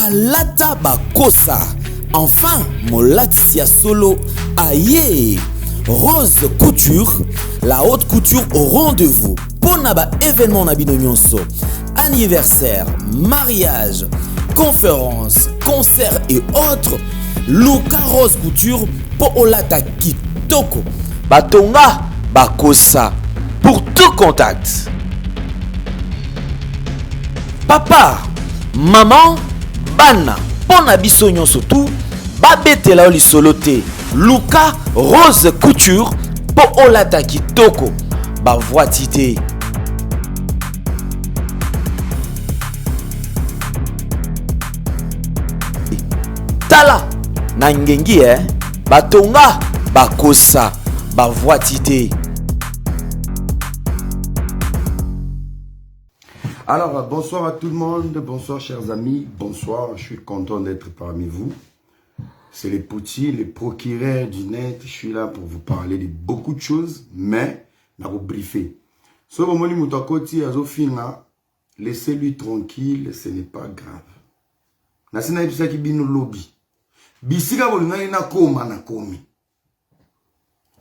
Alata bakosa. Enfin, Molati solo. Aïe. Rose Couture, la haute couture au rendez-vous. Pour naba événement nabino nyonso. Anniversaire, mariage, conférence, concert et autres. Luka Rose Couture pour Olata Kitoko. Batonga bakosa. Pour tout contact. Papa, maman, bana, pona biso nyonso tout, babetela oli solote. Luka Rose Couture pour Olata Kitoko. Ba voitité. Tala na ngengi batonga bakosa ba voitité. Alors, bonsoir à tout le monde, bonsoir chers amis, bonsoir, je suis content d'être parmi vous. C'est les petits, les procureurs du net, je suis là pour vous parler de beaucoup de choses, mais je vais vous briefer. Si vous avez dit que laissez-lui tranquille, ce n'est pas grave. Nasina ibisa ki bino lobby. Bisika bolingani na koma na komi.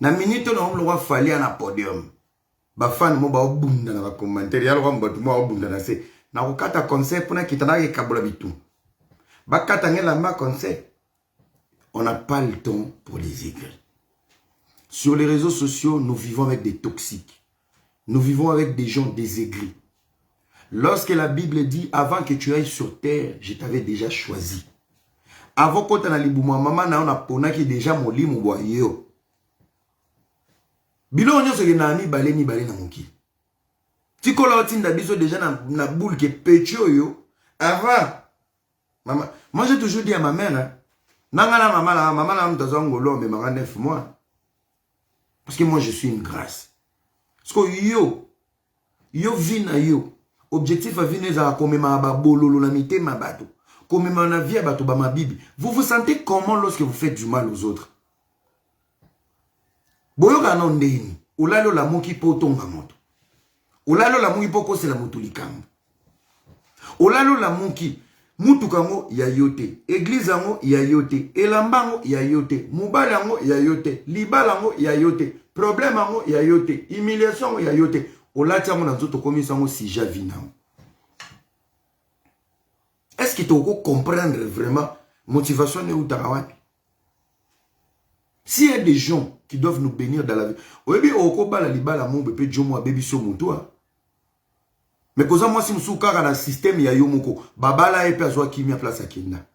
Na minute na omlo wa fali na podium. Ba fan mo ba obunda na ba commentaire yalo kwa mbatu mo obunda na se. Na kukata concept na kitana ke kabola bitu. Ba kata ngela ma concept. On n'a pas le temps pour les aigris. Sur les réseaux sociaux, nous vivons avec des toxiques. Nous vivons avec des gens désaigris. Lorsque la Bible dit, avant que tu ailles sur terre, je t'avais déjà choisi. Avant que tu aies libouma, maman na on a pona qui déjà mon lit mon boyo. Bilo onyo se na ni balé na moki. Si kola otinda biso déjà na boule que petio yo. Avant, maman, moi j'ai toujours dit à ma mère, Nangana maman na mtazongolo mais manga 9 mois. Parce que moi je suis une grâce. Parce que yo vina yo. Objectif à venir à comme ma bololo na mité ma bateau. Comme ma vie à bateau ba ma Bible. Vous vous sentez comment lorsque vous faites du mal aux autres? Boyo gana ndeni. Ulalo la muki po tonga moto. Ulalo la muki po kose la mutulikambo. Ulalo la muki mutu kango ya yote, église ango ya yote, elambango ya yote, mubalango ya yote, libalango ya yote, problème ango ya yote, humiliation ya yote. Olati ango na nzoto komisa ango si javina. Est-ce que tu peux comprendre vraiment motivation ne utarawapi? S'il y a des gens qui doivent nous bénir dans la vie, oyebi oko bala libala mon bébé jomo baby so mutoa. Mais cause moi si nous kaka na système ya yomoko, babala epe azwa kimia place à Kenya.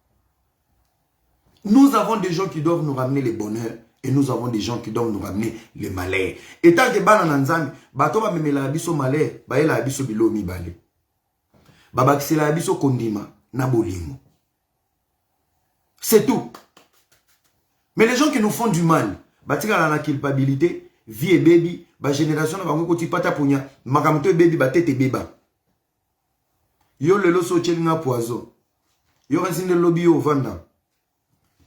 Nous avons des gens qui doivent nous ramener le bonheur et nous avons des gens qui doivent nous ramener le malheur. Et tant que bana nanzami, bato ba memela biso malheur, ba ela biso bilomi bale. Baba kisela biso kondima na bolimo. C'est tout. Mais les gens qui nous font du mal, batika la culpabilité, vie et baby, ba génération na bango koti pata punya, makamto baby ba tete beba. Yo lelo so chelinga poison. Yo resinde lobby yo vanda.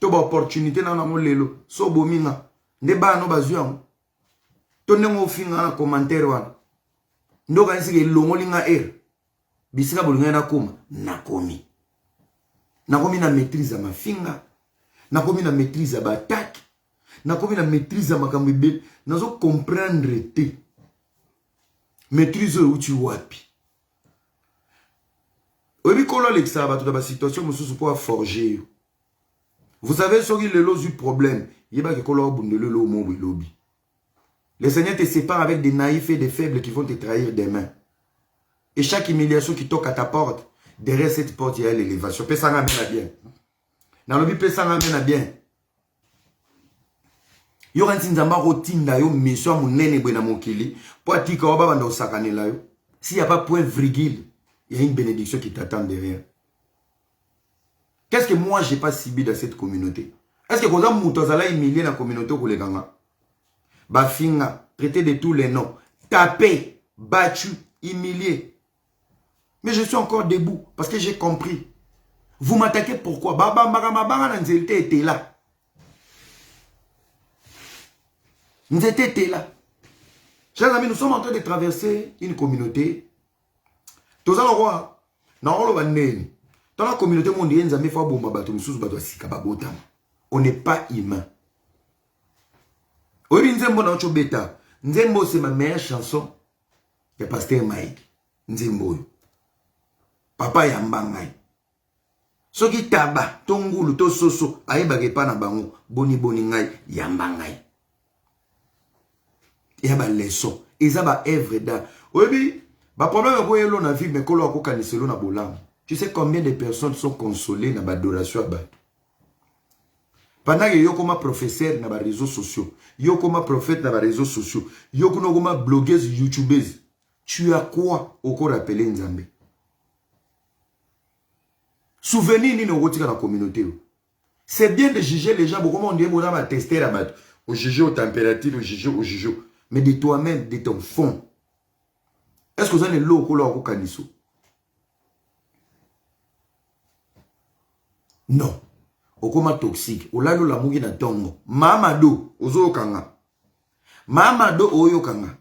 To ba opportunité na ngo lelo so bominga. Nde ba no bazua. To nengo finga na commentaire wana. Ndo ka nsike longo linga bisika bolinga na koma nakomi. Nakomi na maîtrise ma finga. Nakomi na maîtrise ba attaque. Nakomi na maîtrise makambo bel. Nazo comprendre te. Maîtrise où tu wapi. Forger. Vous savez ce qui est le problème. Le Seigneur te sépare avec des naïfs et des faibles qui vont te trahir demain. Et chaque humiliation qui toque à ta porte, derrière cette porte, il y a l'élévation. Pesanga bien. Dans le but, pesanga bien. Yo ranti nzamba rotinda yo mission munene bwena mokili. Po atika oba banda osakanela yo. S'il n'y a pas point virgule, il y a une bénédiction qui t'attend derrière. Qu'est-ce que moi j'ai pas subi dans cette communauté? Est-ce que quand on a humilié la communauté pour les ganga? Bafinga, traité de tous les noms, tapé, battu, humilié. Mais je suis encore debout parce que j'ai compris. Vous m'attaquez pourquoi? Baba Marama était là. Nous étions là. Chers amis, nous sommes en train de traverser une communauté. Tous allons voir. Dans la communauté mondiale, on n'est pas humain. Nzembo, c'est ma meilleure chanson. Il y a Pasteur Mike. Nzembo. Papa Yambangai. Soki taba, tongulu, to soso, aïbage pa na bango, boni boni ngai, Yambangai. Il y a des leçons. Il y a des œuvres d'art. Oui, le problème est que l'on a vu, mais que l'on a vu, l'on a bolam. Tu sais combien de personnes sont consolées dans l'adoration? Pendant que yo comme professeur dans les réseaux sociaux, yo comme prophète dans les réseaux sociaux, yo comme blogueuse, youtubeuse, tu as quoi au corps appelé Nzambe? Souvenir ni no dans la communauté. C'est bien de juger les gens, comment on dit, on va tester la bête. Au juger aux températures, au juger. Mais de toi-même, de ton fond. Est-ce que vous avez l'eau au canisso? Non. Okoma toxique. Olalo la mugi na tongo. Mamado, ozo kanga. Mamado oyo kanga.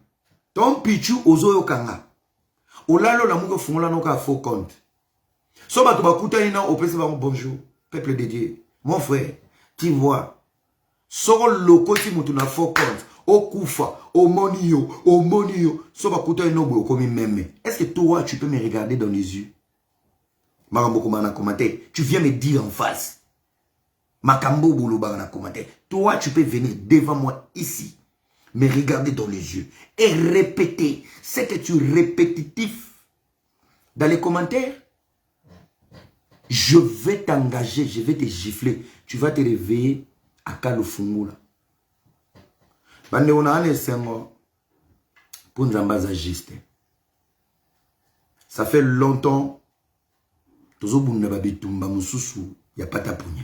Ton pichu ozo kanga. Olalo la mugi fungola noka faux compte. Soba to bakuta ina opese ba bonjour. Peuple de Dieu. Mon frère, tu vois. Soro loko ti mutu na faux compte. Okufa, omonio. Soba kuta ina obo komi meme. Est-ce que toi tu peux me regarder dans les yeux? Marambo na commentaire. Tu viens me dire en face. Makambo Boulouba na commentaire. Toi, tu peux venir devant moi ici, me regarder dans les yeux et répéter ce que tu répétitif dans les commentaires. Je vais t'engager, je vais te gifler. Tu vas te réveiller à Kalofungula. Bande on a un sengo pour Nzambaza juste. Ça fait longtemps. Tozo bunda babitumba mususu ya patapunya.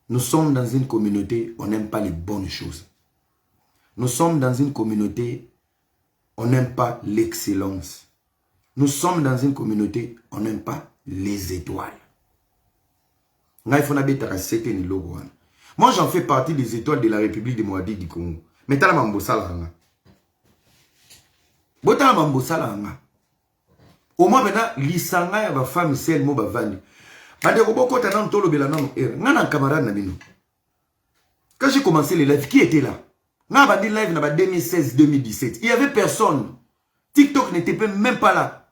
Nous sommes dans une communauté, on n'aime pas les bonnes choses. Nous sommes dans une communauté, on n'aime pas l'excellence. Nous sommes dans une communauté, on n'aime pas les étoiles. Moi, j'en fais partie des étoiles de la République de Moadi du Congo. Mais t'as la mambosa là. Au moins, maintenant, l'isanga ya ba femme sel mo ba vandi. Quand j'ai commencé les lives, qui était là? Dans les lives 2016-2017, il n'y avait personne. TikTok n'était même pas là.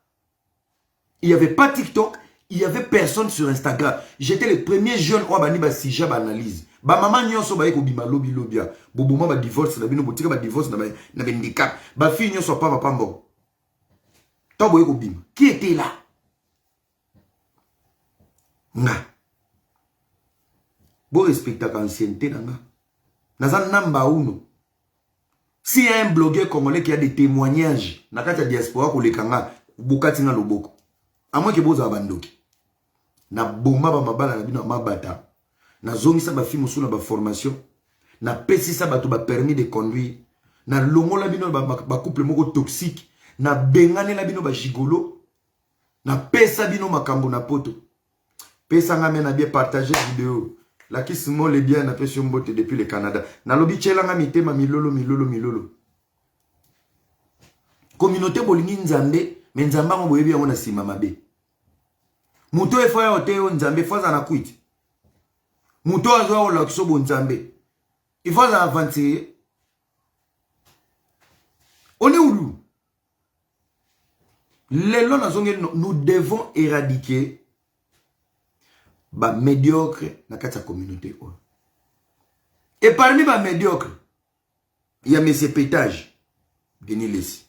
Il n'y avait pas TikTok, il n'y avait personne sur Instagram. J'étais le premier jeune qui a fait si analyse. Ba maman nyonso ba eko bima lobby lobia. Boboma ba divorce na bino botika ba divorce na handicap. Ba fille nyonso pa papa mbo. Tobo eko bima. Qui était là? Nga. Bon respecte à l'ancienneté nga. Naza namba uno. Si y a un blogueur congolais qui a des témoignages, nakati diaspora ko lekanga bukati nga loboko. A moins que boza bandoki. Na bomba ba mabala na bino mabata. Na zongisa ba fille musula ba formation. Na pesisa ba to ba permis de conduire. Na longola bino ba couple moko toxique. Na bengane la bino ba gigolo. Na pesa bino makambo na poto. Pesa nga mena bien partager vidéo. La qui se les bien na pression mbote depuis le Canada. Na lobi chela nga mitema milolo. Communauté bolingi nzambe, mais nzamba ngo boyebi yango na sima mabe. Muto efoya oteo nzambe foza na kwiti. Muto azwa o lakso bo nzambe. Il faut avancer. On est où? Nous devons éradiquer ba médiocre dans la communauté. Et parmi les médiocres, il y a M. Pétage, Denis Lessi.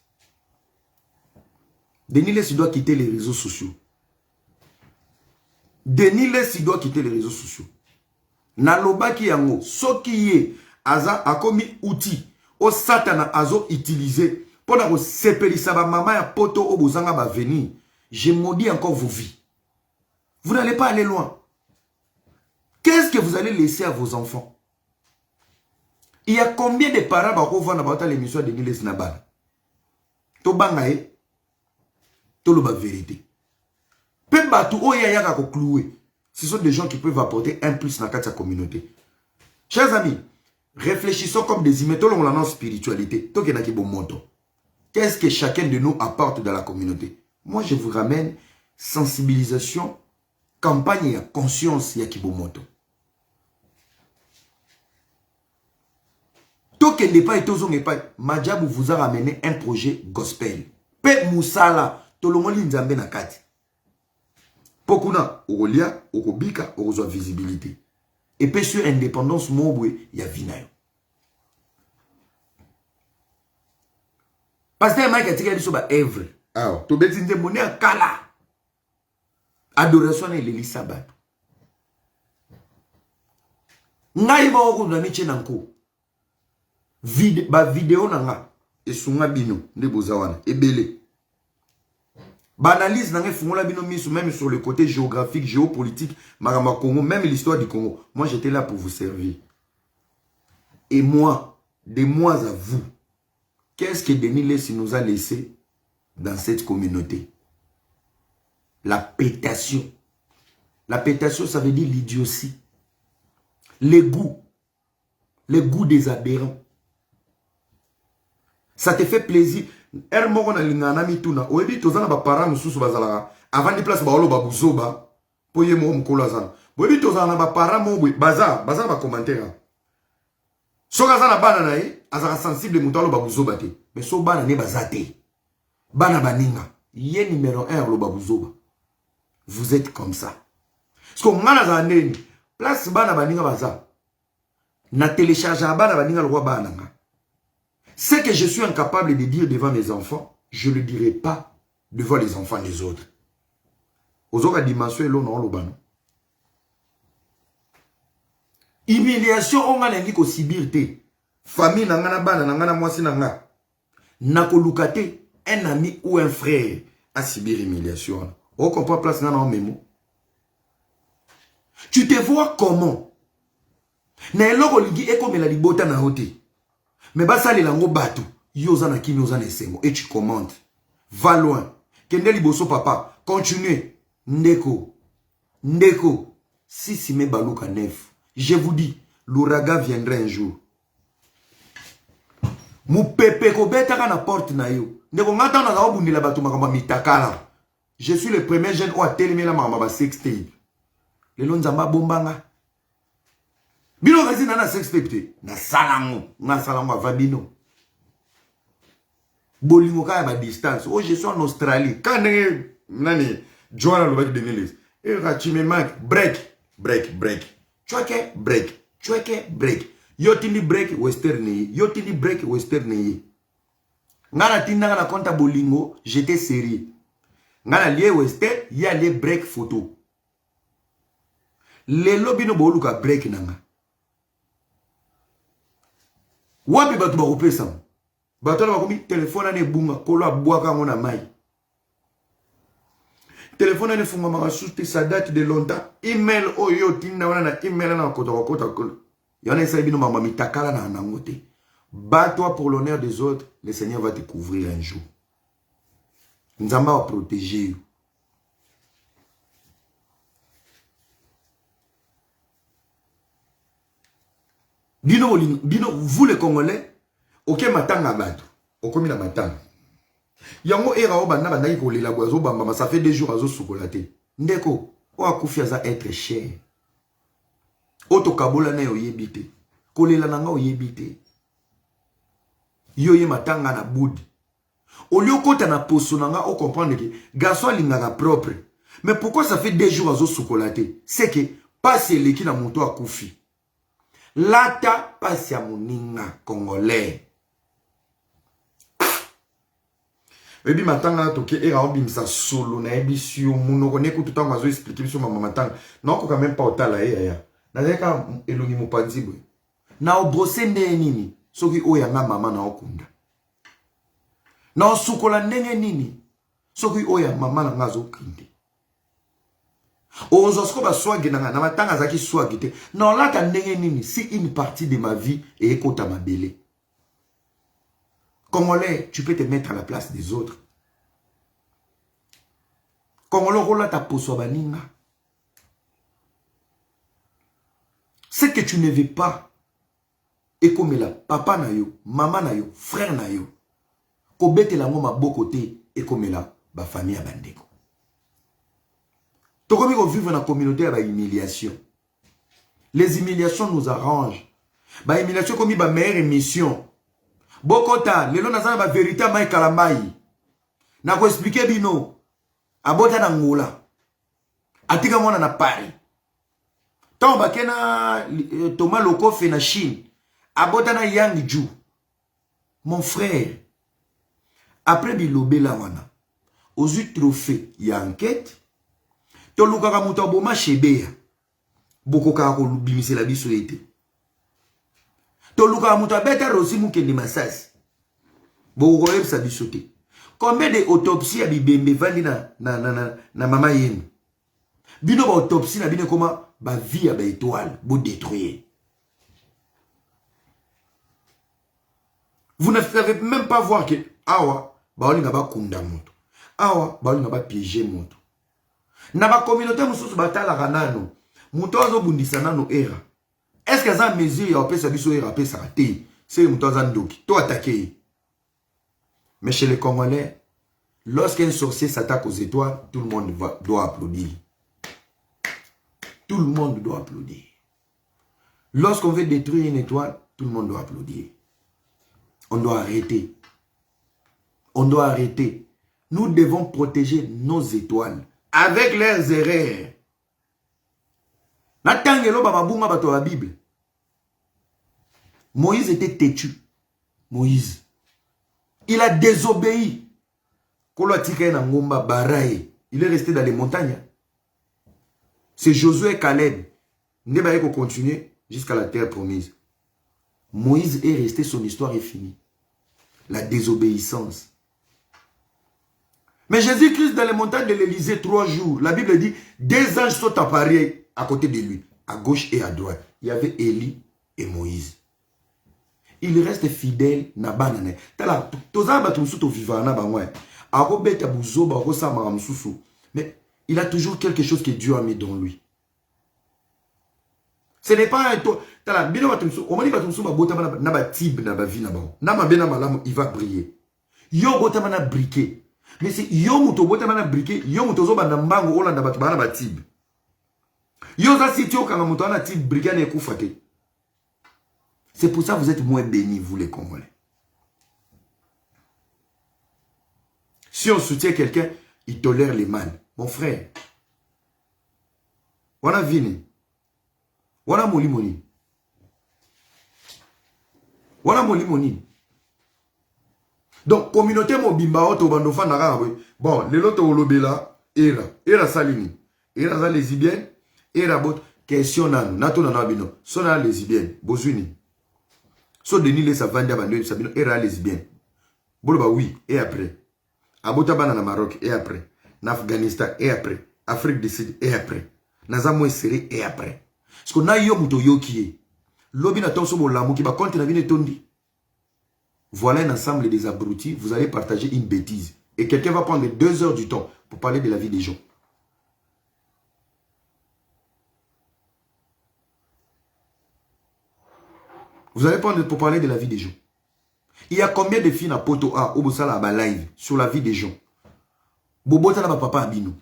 Denis Lessi doit quitter les réseaux sociaux. Denis Lessi doit quitter les réseaux sociaux. Naloba ki yango, so ki ye, aza a commis outil, au satana azo utilisé, pour que sepelisa ba mama ya poto o bozanga ba venir. Je maudis encore vos vies. Vous n'allez pas aller loin. Qu'est-ce que vous allez laisser à vos enfants? Il y a combien de parents qui vont voir l'émission de Denis Lessi Nabal? To bangaye, to lo ba vérité. Peu batu o ya yaka ko cloué. Ce sont des gens qui peuvent apporter un plus dans la communauté. Chers amis, réfléchissons comme des humains. Tout le monde a spiritualité. Qu'est-ce que chacun de nous apporte dans la communauté? Moi, je vous ramène sensibilisation, campagne et conscience ya Kibomoto. Toke n'est pas et tozong n'est pas. Madjabou vous a ramené un projet gospel. Pe Moussala, Tolomoli Nzambe na kati. Pokuna, Orolia, Orobika, Orozwa visibilité. Et pe sur indépendance Mobwe, ya Vinayo. Pasteur Mike a tiré sur ba Evre. Alors, to betinze monnaie à Kala. Adoration et l'Élie Sabat. Naïba oko na miche nanko. Ba vidéo nanga. Et sunga bino. Ne bozawana. Ebele. Banalise nanga fungola bino miso. Même sur le côté géographique, géopolitique. Marama Congo. Même l'histoire du Congo. Moi j'étais là pour vous servir. Et moi, de moi à vous. Qu'est-ce que Denis Lessi nous a laissé dans cette communauté? La pétation. La pétation, ça veut dire l'idiotie. Les goûts des aberrants. Ça te fait plaisir. Elle m'a dit que oebi tozana ba parents mususu bazala avant de place ba olo ba buzoba pour yé mo mkola zana. Oebi tozana ba parents mo baza ba commentaire. Soka zana bana na ye azaka sensible mutalo ba buzoba te. Mais so bana ne bazate. Bana baninga. Yé numéro 1 lo ba buzoba. Vous êtes comme ça. Parce que ngana za neni place bana baninga baza. Na télécharge bana baninga lo bana nga. Ce que je suis incapable de dire devant mes enfants, je ne le dirai pas devant les enfants des autres. Aux autres dimensions, l'on a l'obano. Humiliation, on a l'indique au sibirté. Famille, nangana bana, nangana mwasi nanga. Nako lukate, un ami ou un frère à subir humiliation. On comprend place nana en mémo. Tu te vois comment? Na eloko ligi eko me la libota na hote. Mais basa le lango batou. Yoza na kimi yoza na esengo. Et tu commentes. Va loin. Kende liboso papa. Continue. Ndeko. Ndeko. Si si me balouka neuf. Je vous dis. L'ouragan viendra un jour. Mou pepe ko betaka na porte na yo. Ndeko ngata na gaobu ndila batou makamba mitakala. Je suis le premier jeune ou a télémé la makamba sextape. Le lonzamba bombanga. Bino kazi nana sextape na salango na salango avabino bolingo kaya ba distance. Oh, je suis en Australie quand nani Joanna le bac de Nilis et rachime mak break choke break yotini break western yotini break western ngana tinda na konta bolingo j'étais sérieux ngana lié western ya lié break photo le lobino boluka break nanga. Wapi batu ba kopesa mo. Batu la bakomi telefone ane bunga kolo abwaka ngona mai. Telefone ane funga maka suste ça date de longtemps. Email oyo tinda wana na email na kota kolo. Yana esa bino mama mitakala na nangote. Bats-toi pour l'honneur des autres, le Seigneur va te couvrir un jour. Nzamba va protéger. Bino, vous les Congolais, ok matanga bato, ok mina matanga. Yango era o bana bana ko lela boazo bamba, ça fait 2 jours azo sukolaté. Ndeko, o akufi aza être cher. Oto kabola na yo yebite. Ko lela nanga o yebite. Yo ye matanga na boudi. Au lieu kota na poso nanga o comprendre que garçon lingaka propre. Mais pourquoi ça fait 2 jours azo sukolaté? C'est que passe leki na moto akufi. Lata pasi ya moninga congolais. Ebi matanga toke era obimisa solo na ebisio munoko neko tutanga zo expliquer biso mama matanga. Non ko quand même pas otala ya. Na zeka elongi mopanzibwe. Na obrose ndenge nini soki oya nga mama na okunda. Na osukola ndenge nini soki oya mama na nga zo kinde. Ozosko ba swagi na matanga zaki swagi te. Non la ta ndenge nini si une partie de ma vie est ekota mabele. Congolais, tu peux te mettre à la place des autres. Congolais rola ta poso baninga. Ce que tu ne veux pas et comme la papa na yo, maman na yo, frère na yo. Ko bete la ngoma bokote et comme la ba famille abandeko. Tokomi ko vivre dans la communauté avec humiliation. Les humiliations nous arrangent. Ba humiliation comme ba meilleure émission. Bokota, lelo nazana ba vérité mai kalambai. Na ko expliquer bino. Abota na ngola. Atika mwana na Paris. Tant bakena Thomas Loko fait na Chine. Abota na Yang Ju. Mon frère. Après bilobe la wana. Ozu trophée ya enquête. To lukaka muto boma shebea. Boko ka ko bimise la biso ete. To lukaka muto beta rosi mukende masasi. Boko ko yebsa biso te. Combien de autopsies a bibembe vandi na mama yenu. Bino ba autopsie na bino koma ba vie ya ba étoile bo détruire. Vous ne savez même pas voir que awa ba olinga ba kunda moto. Awa ba olinga ba piéger moto. Na ba communauté mususu batala kanano. Muto azo bundisa nano era. Est-ce que ça mesure ya opesa biso era pesa te? C'est muto azandoki. To attaquer. Mais chez les Congolais, lorsqu'un sorcier s'attaque aux étoiles, tout le monde doit applaudir. Tout le monde doit applaudir. Lorsqu'on veut détruire une étoile, tout le monde doit applaudir. On doit arrêter. On doit arrêter. Nous devons protéger nos étoiles avec leurs erreurs. Natangelo bababunga bato la Bible. Moïse était têtu. Moïse. Il a désobéi. Il est resté dans les montagnes. C'est Josué et Caleb. Ne va pas continuer jusqu'à la terre promise. Moïse est resté, son histoire est finie. La désobéissance. Mais Jésus-Christ dans les montagnes de l'Élysée 3 jours. La Bible dit, 2 anges sont apparus à côté de lui, à gauche et à droite. Il y avait Élie et Moïse. Il reste fidèle na banane. Tala tozaba tumsuto vivana ba moi. Ako beta buzoba ko sama msusu. Mais il a toujours quelque chose que Dieu a mis dans lui. Ce n'est pas un to tala bino batumsu, o mani batumsu ba bota na ba tib na ba vie na ba. Na ma bena malamu il va briller. Yo bota na briquet. Mais c'est yo muto bota na briquet, yo muto zo ba na mbango olanda batu ba na tib. Yo za sitio kanga muto na tib briquet na ekufate. C'est pour ça que vous êtes moins bénis, vous les Congolais. Si on soutient quelqu'un, il tolère les mal. Mon frère, on a vini. On a moli moni. On a moli moni. Donc, communauté mobimba oto bandofa narawe. Bon, les loto olobela, era salini. Era za lesbienne, era bot. Question nanu, nato nanabino. Sona lesbienne, bozuni. So Denis les savandi abandonné Sabino era lesbienne. Boloba oui et après. Abota bana na Maroc et après. Na Afghanistan et après. Afrique du Sud et après. Nazamo serré et après. Parce qu'on a yo muto yo qui lobi na tonso mo lamu ki ba compte na vine tondi. Voilà un ensemble des abrutis, vous allez partager une bêtise et quelqu'un va prendre 2 heures du temps pour parler de la vie des gens. Vous allez prendre pour parler de la vie des gens. Il y a combien de filles à Poto A, au Bossala, à live, sur la vie des gens? Bobota na papa abino.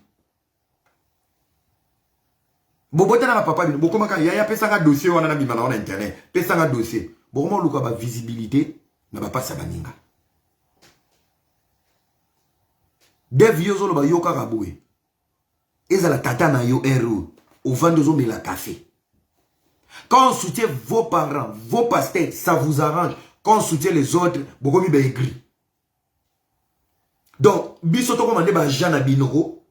Bobota na papa abino. Bokomaka, il y a pesanga dossier, on a mis dans internet. Pesanga dossier. Bokomo luka ba visibilité, na pas sa baninga. Dev yozolo ba yoka raboué. Eza la tata na yo héros. Au 22 mais la café. Quand on soutient vos parents, vos pasteurs, ça vous arrange. Quand on soutient les autres, beaucoup mieux écrit. Donc, bisoto commandé par Jean Abinoro.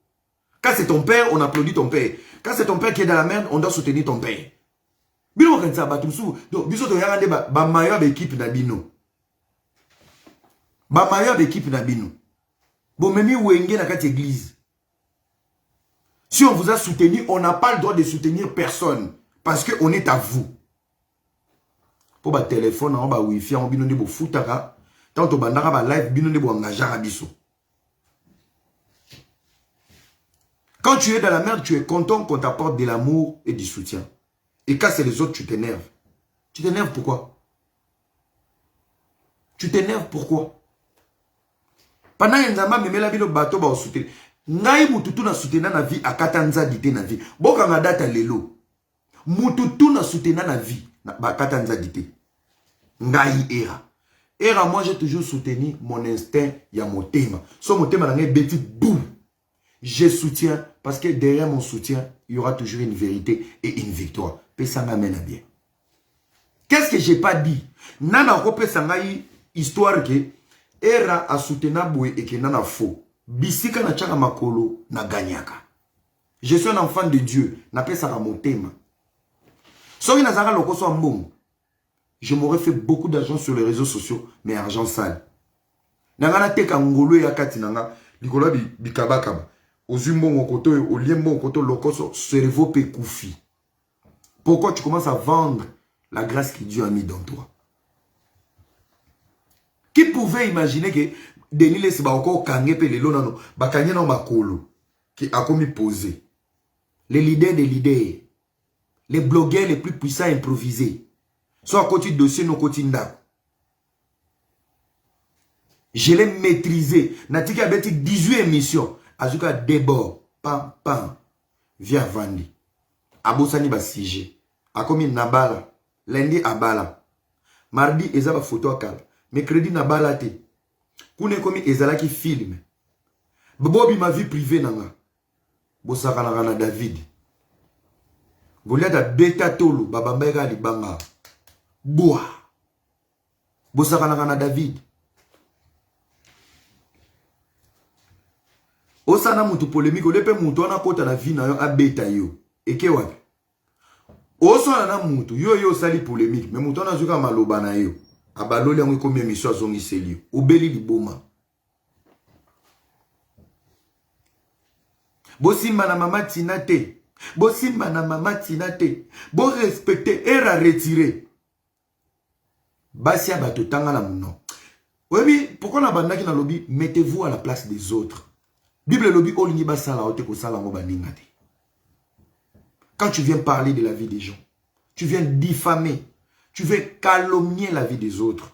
Quand c'est ton père, on applaudit ton père. Quand c'est ton père qui est dans la merde, on doit soutenir ton père. Bino quand ça batumsu. Donc, bisoto yagande ba maillot équipe na bino. Ba maillot équipe na bino. Bon memi wenge na kat église. Si on vous a soutenu, on n'a pas le droit de soutenir personne. Parce qu'on est à vous. Pour le téléphone, on va wifi, on va bo futaka. Tant on va live, on va engager à biso. Quand tu es dans la merde, tu es content qu'on t'apporte de l'amour et du soutien. Et quand c'est les autres, tu t'énerves. Tu t'énerves pourquoi? Tu t'énerves pourquoi? Pendant que Nzamba me met la vie au bateau, on soutient. ngai mututu na soutenir na vie akata nzadi na vie. Boka nga data lelo. Mututu na soutenir na vie akata nzadi. Ngai era. Era, moi j'ai toujours soutenu mon instinct ya motema. So motema na ngai beti boum. Je soutiens parce que derrière mon soutien, il y aura toujours une vérité et une victoire. Et ça m'amène à bien. Qu'est-ce que j'ai pas dit? Nana kope sangai histoire que era a soutenu boue et que nana faux. Bisika na chaka makolo na ganyaka. Je suis un enfant de Dieu. Na pe sara motema. Soki na zara loko so mbongo. Je m'aurais fait beaucoup d'argent sur les réseaux sociaux, mais argent sale. Nangana teka ngolo ya kati nanga likolo bikabakaba. Ozumbongo koto oliembongo koto lokoso cerveau pe koufi. Pourquoi tu commences à vendre la grâce que Dieu a mis dans toi? Qui pouvait imaginer que Denis Lesi ba encore kangé pe lelo nano ba kangé na makolo qui a commis posé. Les leaders des leaders, les blogueurs les plus puissants improvisés. Soit à côté de dossier, non côté ndako. Je l'ai maîtrisé. Natika abeti 18 émissions. Azuka débord. Pam, pam. Via Vandi. Abosani ba CG. Akomi Nabala. Lundi Abala. Mardi, ezaba photo akala. Mercredi Nabala te. Kune komi ezala ki film. Bobi ma vie privée nanga. Bosaka na David. Goliath a beta tolo. Babambega libanga. Boa. Bosaka na David. Osana mutu polémique. Olepe mutu wana kota na vie na yo abeta yo. Eke wapi. Osana na mutu. Yo sali polémique. Mais mutu wana zuka maloba na yo. Abaloli yango komi émission zongi seli. Obeli liboma. Bosimba na mama tinate. Bosimba na mama tinate. Bo respecter era retiré. Basia bato tanga na mounon. Oui, pourquoi na bandaki na lobby, mettez-vous à la place des autres. Bible lobby olingi basala ote ko sala ngo baningati. Quand tu viens parler de la vie des gens, tu viens diffamer, tu viens calomnier la vie des autres.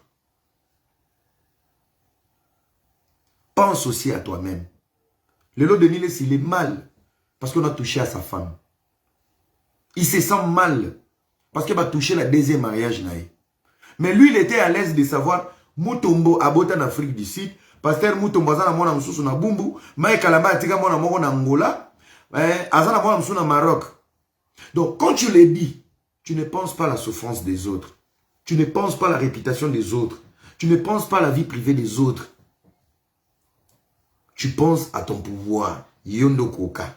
Pense aussi à toi-même. Le lot de Niles, il est mal parce qu'on a touché à sa femme. Il se sent mal parce qu'il va toucher la deuxième mariage naïe. Mais lui, il était à l'aise de savoir Mutombo abota en Afrique du Sud, pasteur Mutombo azana mwana msusu na bumbu, Maï Kalamba atika mwana moko na Angola, azana mwana msusu na Maroc. Donc quand tu le dis, tu ne penses pas à la souffrance des autres. Tu ne penses pas à la réputation des autres. Tu ne penses pas à la vie privée des autres. Tu penses à ton pouvoir. Yondo Koka.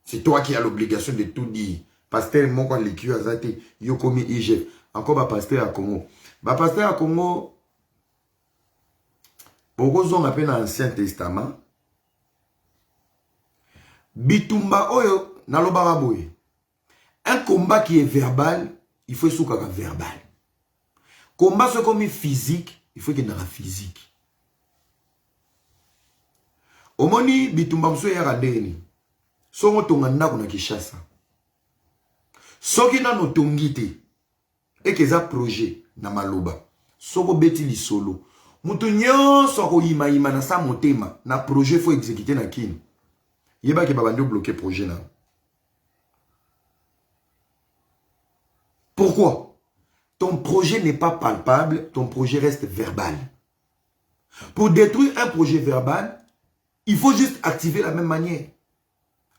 C'est toi qui as l'obligation de tout dire. Pasteur Moko Likiu Azate, Yokomi IGF. Encore ba pasteur à Congo. Ba pasteur à Congo, beaucoup ont appelé dans l'Ancien Testament. Bitumba Oyo, Nalobaraboye. Un combat qui est verbal, il faut qu'il soit verbal. Combat ce comme physique, il faut qu'il y ait physique. Omoni bitumba mso ya radeni. Songo tonganda kuna Kishasa. Soki na no tongite. Et que ça projet na maloba. Soko beti li solo. Mutu nyonso ko ima na sa motema. Na projet faut exécuter na kin. Yeba ke babandi bloquer projet na. Pourquoi? Ton projet n'est pas palpable, ton projet reste verbal. Pour détruire un projet verbal, il faut juste activer la même manière.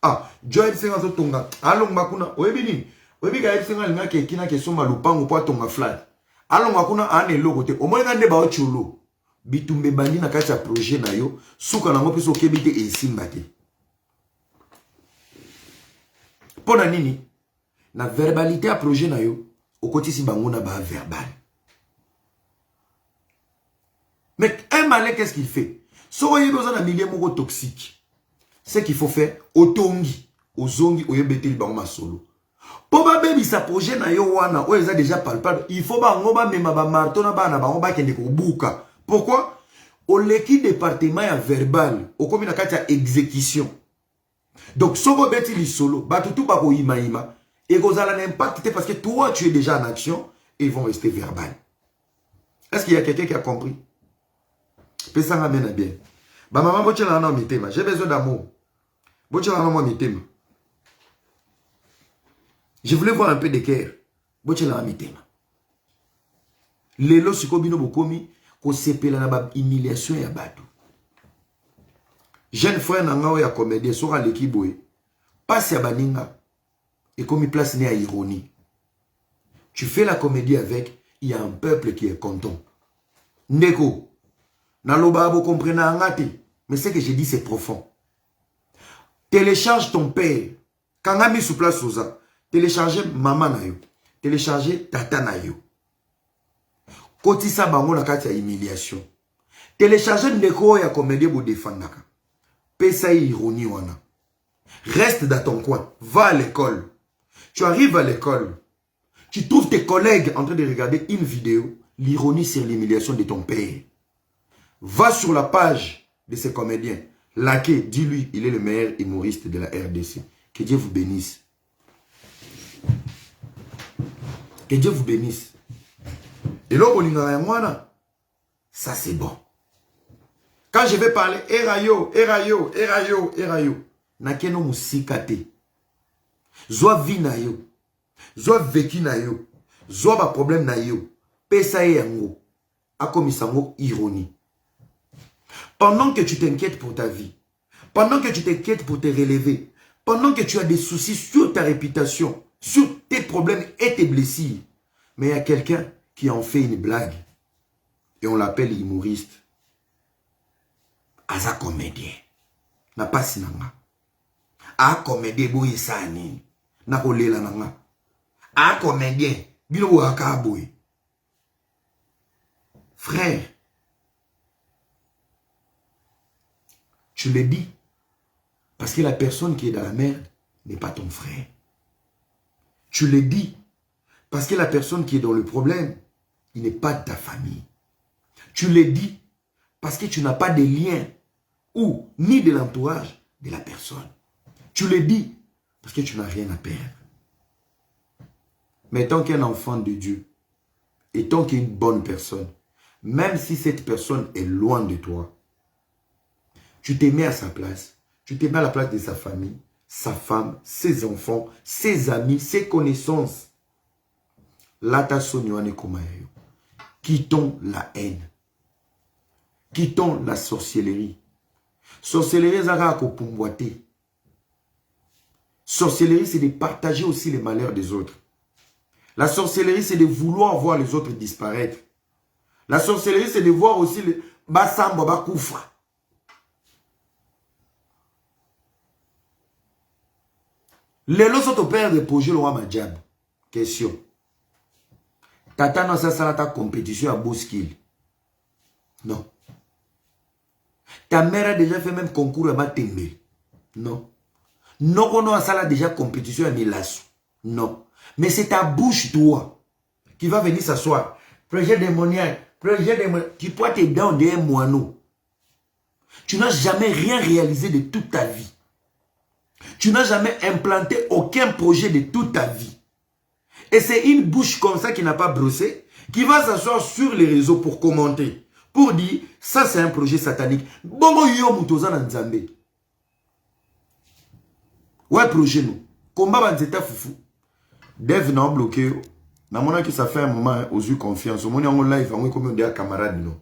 Ah, Joël Senga Tonga. Allons makuna. Oebini. Oebi ga Senga linga ke kina ke soma lupango po tonga flat. Allons makuna ane logote. O moyenga nde ba ocholo. Bitumbe bandi na kati ya projet na yo. Suka na ngopi so kebite e simbate. Pona nini? Na verbalité à projet na yo. Au côté si bangona ba verbal. Mais un malin qu'est-ce qu'il fait? So y besoin d'un milieu moko toxique. Ce qu'il faut faire, otongi, ozongi, oyebete li bango masolo. Pour ba baby sa projet na yo wana, o eza déjà palpable. Il faut ba ngoba mema ba marteau na ba na bango ba kende ko buka. Pourquoi? Au leki département ya verbal, au komi na kati ya exécution. Donc soko beti li solo, ba tutu ba ko ima ima, et kozala n'impact parce que toi tu es déjà en action et ils vont rester verbal. Est-ce qu'il y a quelqu'un qui a compris? Pesanga mena bien. Ba maman boche na na mitema, j'ai besoin d'amour. Je voulais voir un peu de cœur. Lelo sikobino bokomi ko sepela na ba humiliation ya bato. Jeune frère nanga ya comédien sora lekiboy. Passe ya baninga et comme place né à ironie. Tu fais la comédie avec, il y a un peuple qui est content. Ndeko naloba bo comprena ngate, mais ce que je dis c'est profond. Télécharge ton père. Quand on mis sous place Sosa, télécharger maman na yo, télécharger tata na yo. Kotisa bango na kati ya humiliation. Télécharger ndeko ya comédie bo défendaka. Pesa ironie wana. Reste dans ton coin, va à l'école. Tu arrives à l'école. Tu trouves tes collègues en train de regarder une vidéo, l'ironie sur l'humiliation de ton père. Va sur la page de ces comédiens. Laqué, dis-lui, il est le meilleur humoriste de la RDC. Que Dieu vous bénisse. Que Dieu vous bénisse. Et là, ça c'est bon. Quand je vais parler, erayo, erayo, erayo, erayo, nakeno musikate. Zwa vi na yo. Zwa veki na yo. Zwa ba problème na yo. Pesa e yango. Akomisango ironie. Pendant que tu t'inquiètes pour ta vie, pendant que tu t'inquiètes pour te relever, pendant que tu as des soucis sur ta réputation, sur tes problèmes et tes blessures, mais il y a quelqu'un qui en fait une blague et on l'appelle humoriste. Aza comédien. Na pas sinanga. A comédien boy sani. Na kolela nanga. A comédien. Bino bo akaboy. Frère, tu le dis parce que la personne qui est dans la merde n'est pas ton frère. Tu le dis parce que la personne qui est dans le problème, il n'est pas de ta famille. Tu le dis parce que tu n'as pas de lien ou ni de l'entourage de la personne. Tu le dis parce que tu n'as rien à perdre. Mais tant qu'un enfant de Dieu et tant qu'une bonne personne, même si cette personne est loin de toi, tu te mets à sa place, tu te mets à la place de sa famille, sa femme, ses enfants, ses amis, ses connaissances. Lata sonyoane komayo. Quittons la haine. Quittons la sorcellerie. Sorcellerie, zara ko pumboite. Sorcellerie, c'est de partager aussi les malheurs des autres. La sorcellerie, c'est de vouloir voir les autres disparaître. La sorcellerie, c'est de voir aussi les basamba bakoufra. Les autres pères de projet le roi Madjab. Question. Tata non ça sera ta compétition à Bouskil. Non. Ta mère a déjà fait même concours à Matembe. Non. Non, on a déjà compétition à Milasso. Non. Mais c'est ta bouche, toi, qui va venir s'asseoir. Projet démoniaque, projet démoniaque. Tu poids tes dents derrière moineau. Tu n'as jamais rien réalisé de toute ta vie. Tu n'as jamais implanté aucun projet de toute ta vie. Et c'est une bouche comme ça qui n'a pas brossé, qui va s'asseoir sur les réseaux pour commenter. Pour dire, ça c'est un projet satanique. Bongo yo mutoza na nzambe. Ouais, projet nous. Combat banzeta foufou. Dev n'a bloqué. Na mona que ça fait un moment aux yeux confiance. Au moment où on live, on est comme des camarades non.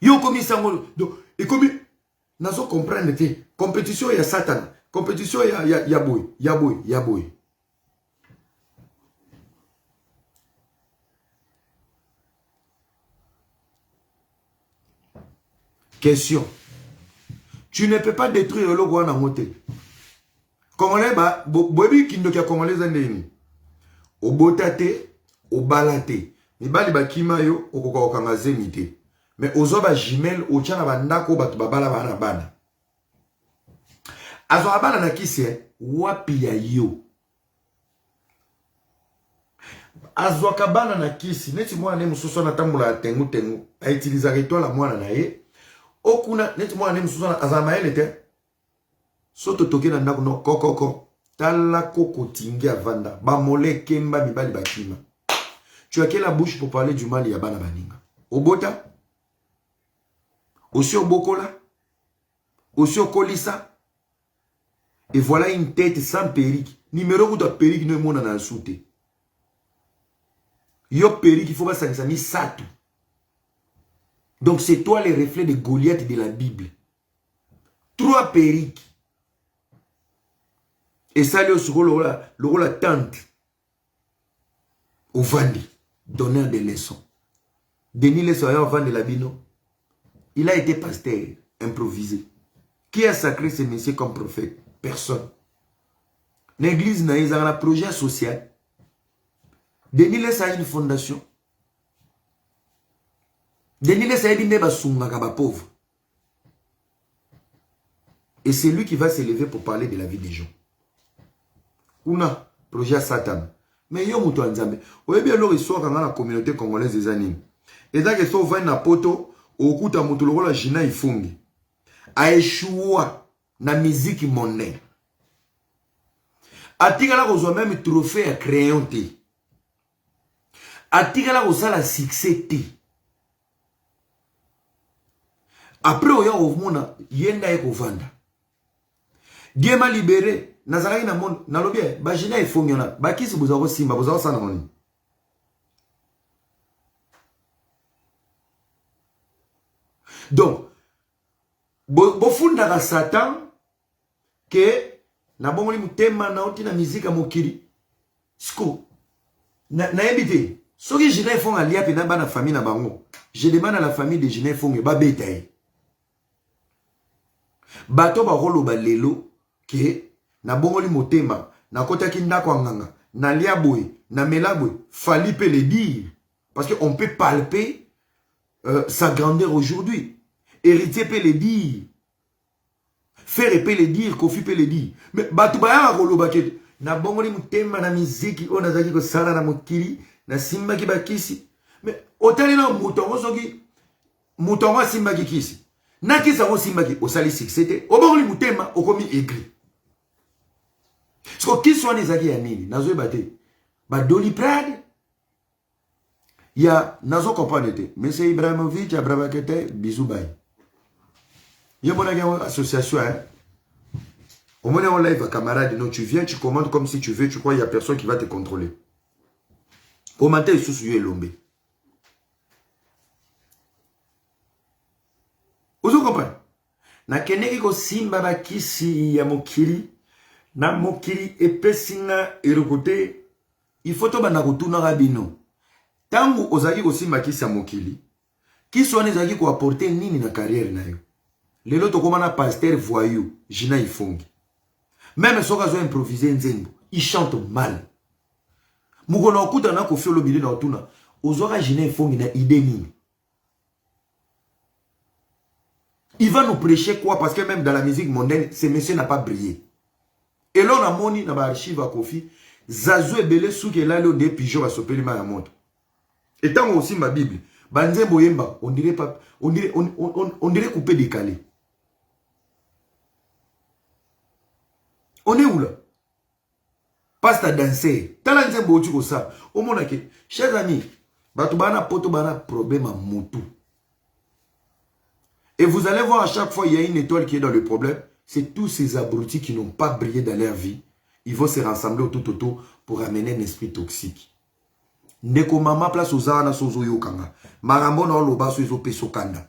Yo comme ça et comme nazo comprendre que compétition il y a Satan, compétition il y a boy. Question. Tu ne peux pas détruire le Rwanda moté. Congolais ba bobi kindo kia Congolais ndeni. Obotate, obalate. Ni bali bakima yo okoka okanga zemite. Mais ozoba jimel ochana bandako batu babala bana bana. Azo abana na kisi wapi ya yo. Azo kabana na kisi neti mwana ne musoso na tambula tengu a utiliser étoile mwana na ye. Okuna neti mwana ne musoso na azamaele te. Soto toke na ndako no kokoko. Tala koko tingi avanda. Ba mole kemba mibali bakima. Tu as quelle la bouche pour parler du mal ya bana baninga. Obota. Aussi au Bokola. Aussi au colissa. Et voilà une tête sans perruque. Numéro où ta perruque ne monte dans le souté. Yo perruque, il faut pas s'enseigner ça tout. Donc c'est toi le reflet de Goliath de la Bible. 3 perruques. Et ça, le rôle la tante. Au Vandi. Donneur des leçons. Denis Lessoya au Vandi de la Bino. Il a été pasteur. Improvisé. Qui a sacré ce messieurs comme prophète? Personne. L'église n'a pas un projet social. Denis Lessoya a une fondation. Denis Lessoya a pauvre. Et c'est lui qui va s'élever pour parler de la vie des gens. Una, projet Satan. Mais yo muto anzambe. Oye bien leur histoire dans la communauté congolaise des animes. Et donc ils sont venus na poto au kuta muto la jina ifungi. A échoué na musique monnaie. Atika la kozwa même trophée à crayon te. Atika la kozwa la succès te. Après oya ovmona yenda eko vanda. Dieu m'a libéré. Nazalaki na monde na lobie ba jina ifongona ba kisi bozako simba bozako sana moni. Donc bofunda ka Satan que na bongoli mutema na oti na musique mokili. Sko na ebité soki jina ifonga lia pe na bana famille na bango. Je demande à la famille de jina ifonga ba betaye. Bato ba rolo ba lelo que na bongoli motema, na kota kindako anganga, na liaboui, na melaboui, fallait peut le dire. Parce qu'on peut palper sa grandeur aujourd'hui. Héritier peut le dire. Frère peut le dire, Kofi peut le dire. Mais batubaya rolo baket. Na bongoli motema na miziki, on a zaki ko sala na mokili, na simba ki bakisi. Mais otali na mutongo soki, mutongo simba ki kisi. Na kisa ko simba ki, osali succès. Obongoli motema, okomi écrit. Parce que qui sont les amis à Nini, Nazo Bate, Badoli Prade, il y a Nazo Kompanete, M. Ibrahimovic, Abrabakete, Bisoubaï. Il y a une association, hein. Au moment où on live, camarade, non, tu viens, tu commandes comme si tu veux, tu crois qu'il n'y a personne qui va te contrôler. Au matin, il sous l'ombe. Vous comprenez? Na keneki ko simba bakisi ya mokili. Na mokili epesina erokote il faut to bana kotuna rabino tangu ozaki kosimba kisa mokili kiso ane zaki ko apporter nini na carrière na yo lelo to komana pasteur voyou jina ifongi même soka zo improviser nzembo il chante mal mukono okuta na ko fiolo bile na otuna ozoka jina ifongi na idée nini. Il va nous prêcher quoi? Parce que même dans la musique mondaine ce monsieur n'a pas brillé. Et là, on a moni dans l'archive à Kofi. Zazo et Belé souke là le des pigeons à sopper ma montre. Et tant aussi ma Bible. Banze boyemba, on dirait pas, on dirait coupé décalé. On est où là? Passe à danser. Talanze botu ko ça. Au monde que, chers amis, batu bana poto bana problème à motu. Et vous allez voir à chaque fois il y a une étoile qui est dans le problème. C'est tous ces abrutis qui n'ont pas brillé dans leur vie. Ils vont se rassembler autour pour amener un esprit toxique. Neko mama place aux ana sozo yokanga. Marambo no loba sozo peso kanda.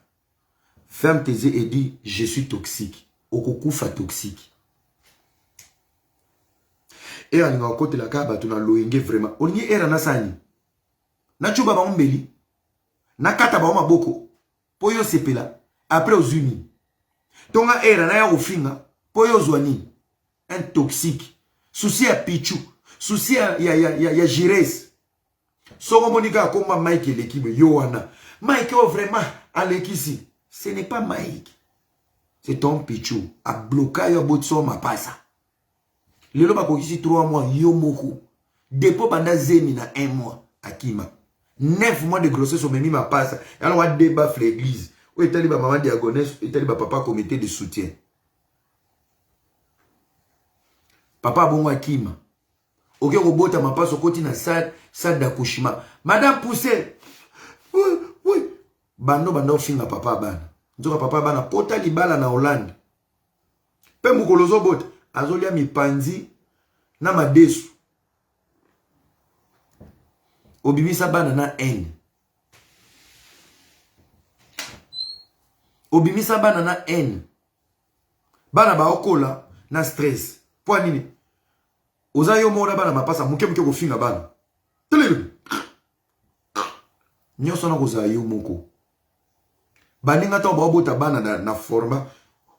Ferme tes yeux et dis je suis toxique. Okukufa toxique. Et on a côté la kaba tu na loinge vraiment. On y era na sani. Na chuba ba ombeli. Na kata ba maboko. Poyo sepela après aux unis. Tonga era na ya ofinga poyo zwani un toxique souci à pichu souci ya Jires soko monika koma Mike l'équipe Yohana Mike oh vraiment alekisi ce n'est pas Mike c'est ton pichu a bloqué yo botso ma pasa lelo ba kokisi 3 mois yo moko depo banda zemi na 1 mois akima 9 mois de grossesse au memi ma pasa alors on débat l'église. Ou est allé maman diagonesse, est allé papa comité de soutien. Papa bon akima. Ok robota ma passe au côté na salle d'accouchement. Madame poussé. Oui. Bando finga papa bana. Nzoka papa bana pota libala na Hollande. Pe mukolozo bot. Azolia mi panzi. Na madesu. Obimisa bana na haine. Obimisa bana na haine. Bana ba okola na stress. Pour nini? Oza yo mona bana mapasa muke ko finga bana. Tele. Nyoso na koza yo moko. Baninga to ba obota bana na forma.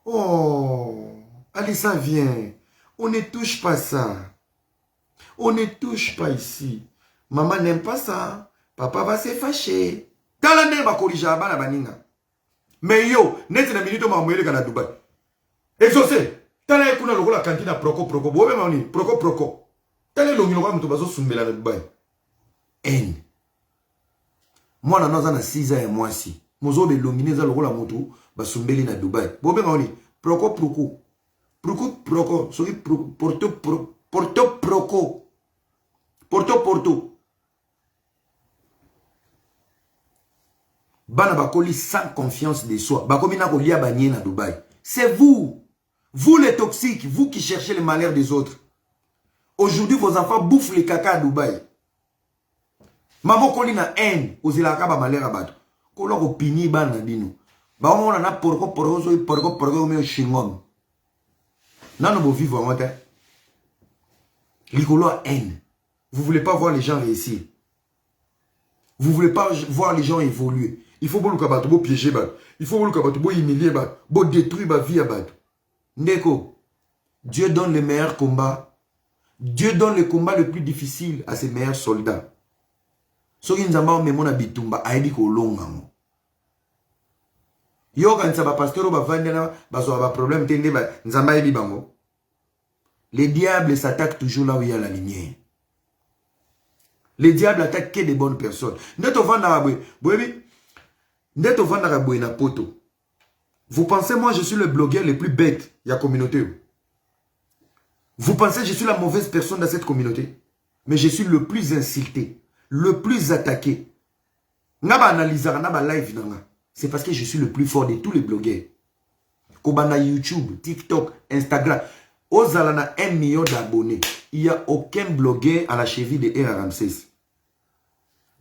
Oh, allez ça vient. On ne touche pas ça. On ne touche pas ici. Maman n'aime pas ça. Papa va se fâcher. Talane ba korija bana baninga. Mais yo, net na minute ma moyele kana Dubai. Exaucé. Tala kuna lokola kantina proko. Bobe mani proko. Tala lo ngino kwa mutu bazo sumbela na Dubai. En. Moi na naza na 6 ans et moi si. Mozo be longineza lokola mutu basumbeli na Dubai. Bobe mani proko. Soki Porto. Bana bakoli sans confiance de soi. Bakomi na kolia banye na Dubai. C'est vous. Vous les toxiques. Vous qui cherchez le malheur des autres. Aujourd'hui, vos enfants bouffent les caca à Dubaï. Maman koli na haine. Ozilaka ba malheur à bato. Kolo ko pini bana dino. Ba on na porco me chingom. Nano bo vivre en terre. Likolo a haine. Vous voulez pas voir les gens réussir. Vous voulez pas voir les gens évoluer. Il faut que piéger. Il faut que humilier. Détruire la vie. Ndeko, Dieu donne les meilleurs combats. Dieu donne le combat le plus difficile à ses meilleurs soldats. Soki nzamba me mona bitumba aibi ko longa mo. Yo kan sa ba pasteur ba vandela ba so ba problème tende ba nzamba aibi bango. Les diables s'attaquent toujours là où il y a la lumière. Les diables attaquent que des bonnes personnes. Vous pensez, moi, je suis le blogueur le plus bête de la communauté. Vous pensez que je suis la mauvaise personne dans cette communauté. Mais je suis le plus insulté, le plus attaqué. C'est parce que je suis le plus fort de tous les blogueurs. Kobana YouTube, TikTok, Instagram. Ozalana 1 million d'abonnés. Il n'y a aucun blogueur à la cheville de R. Ramsès.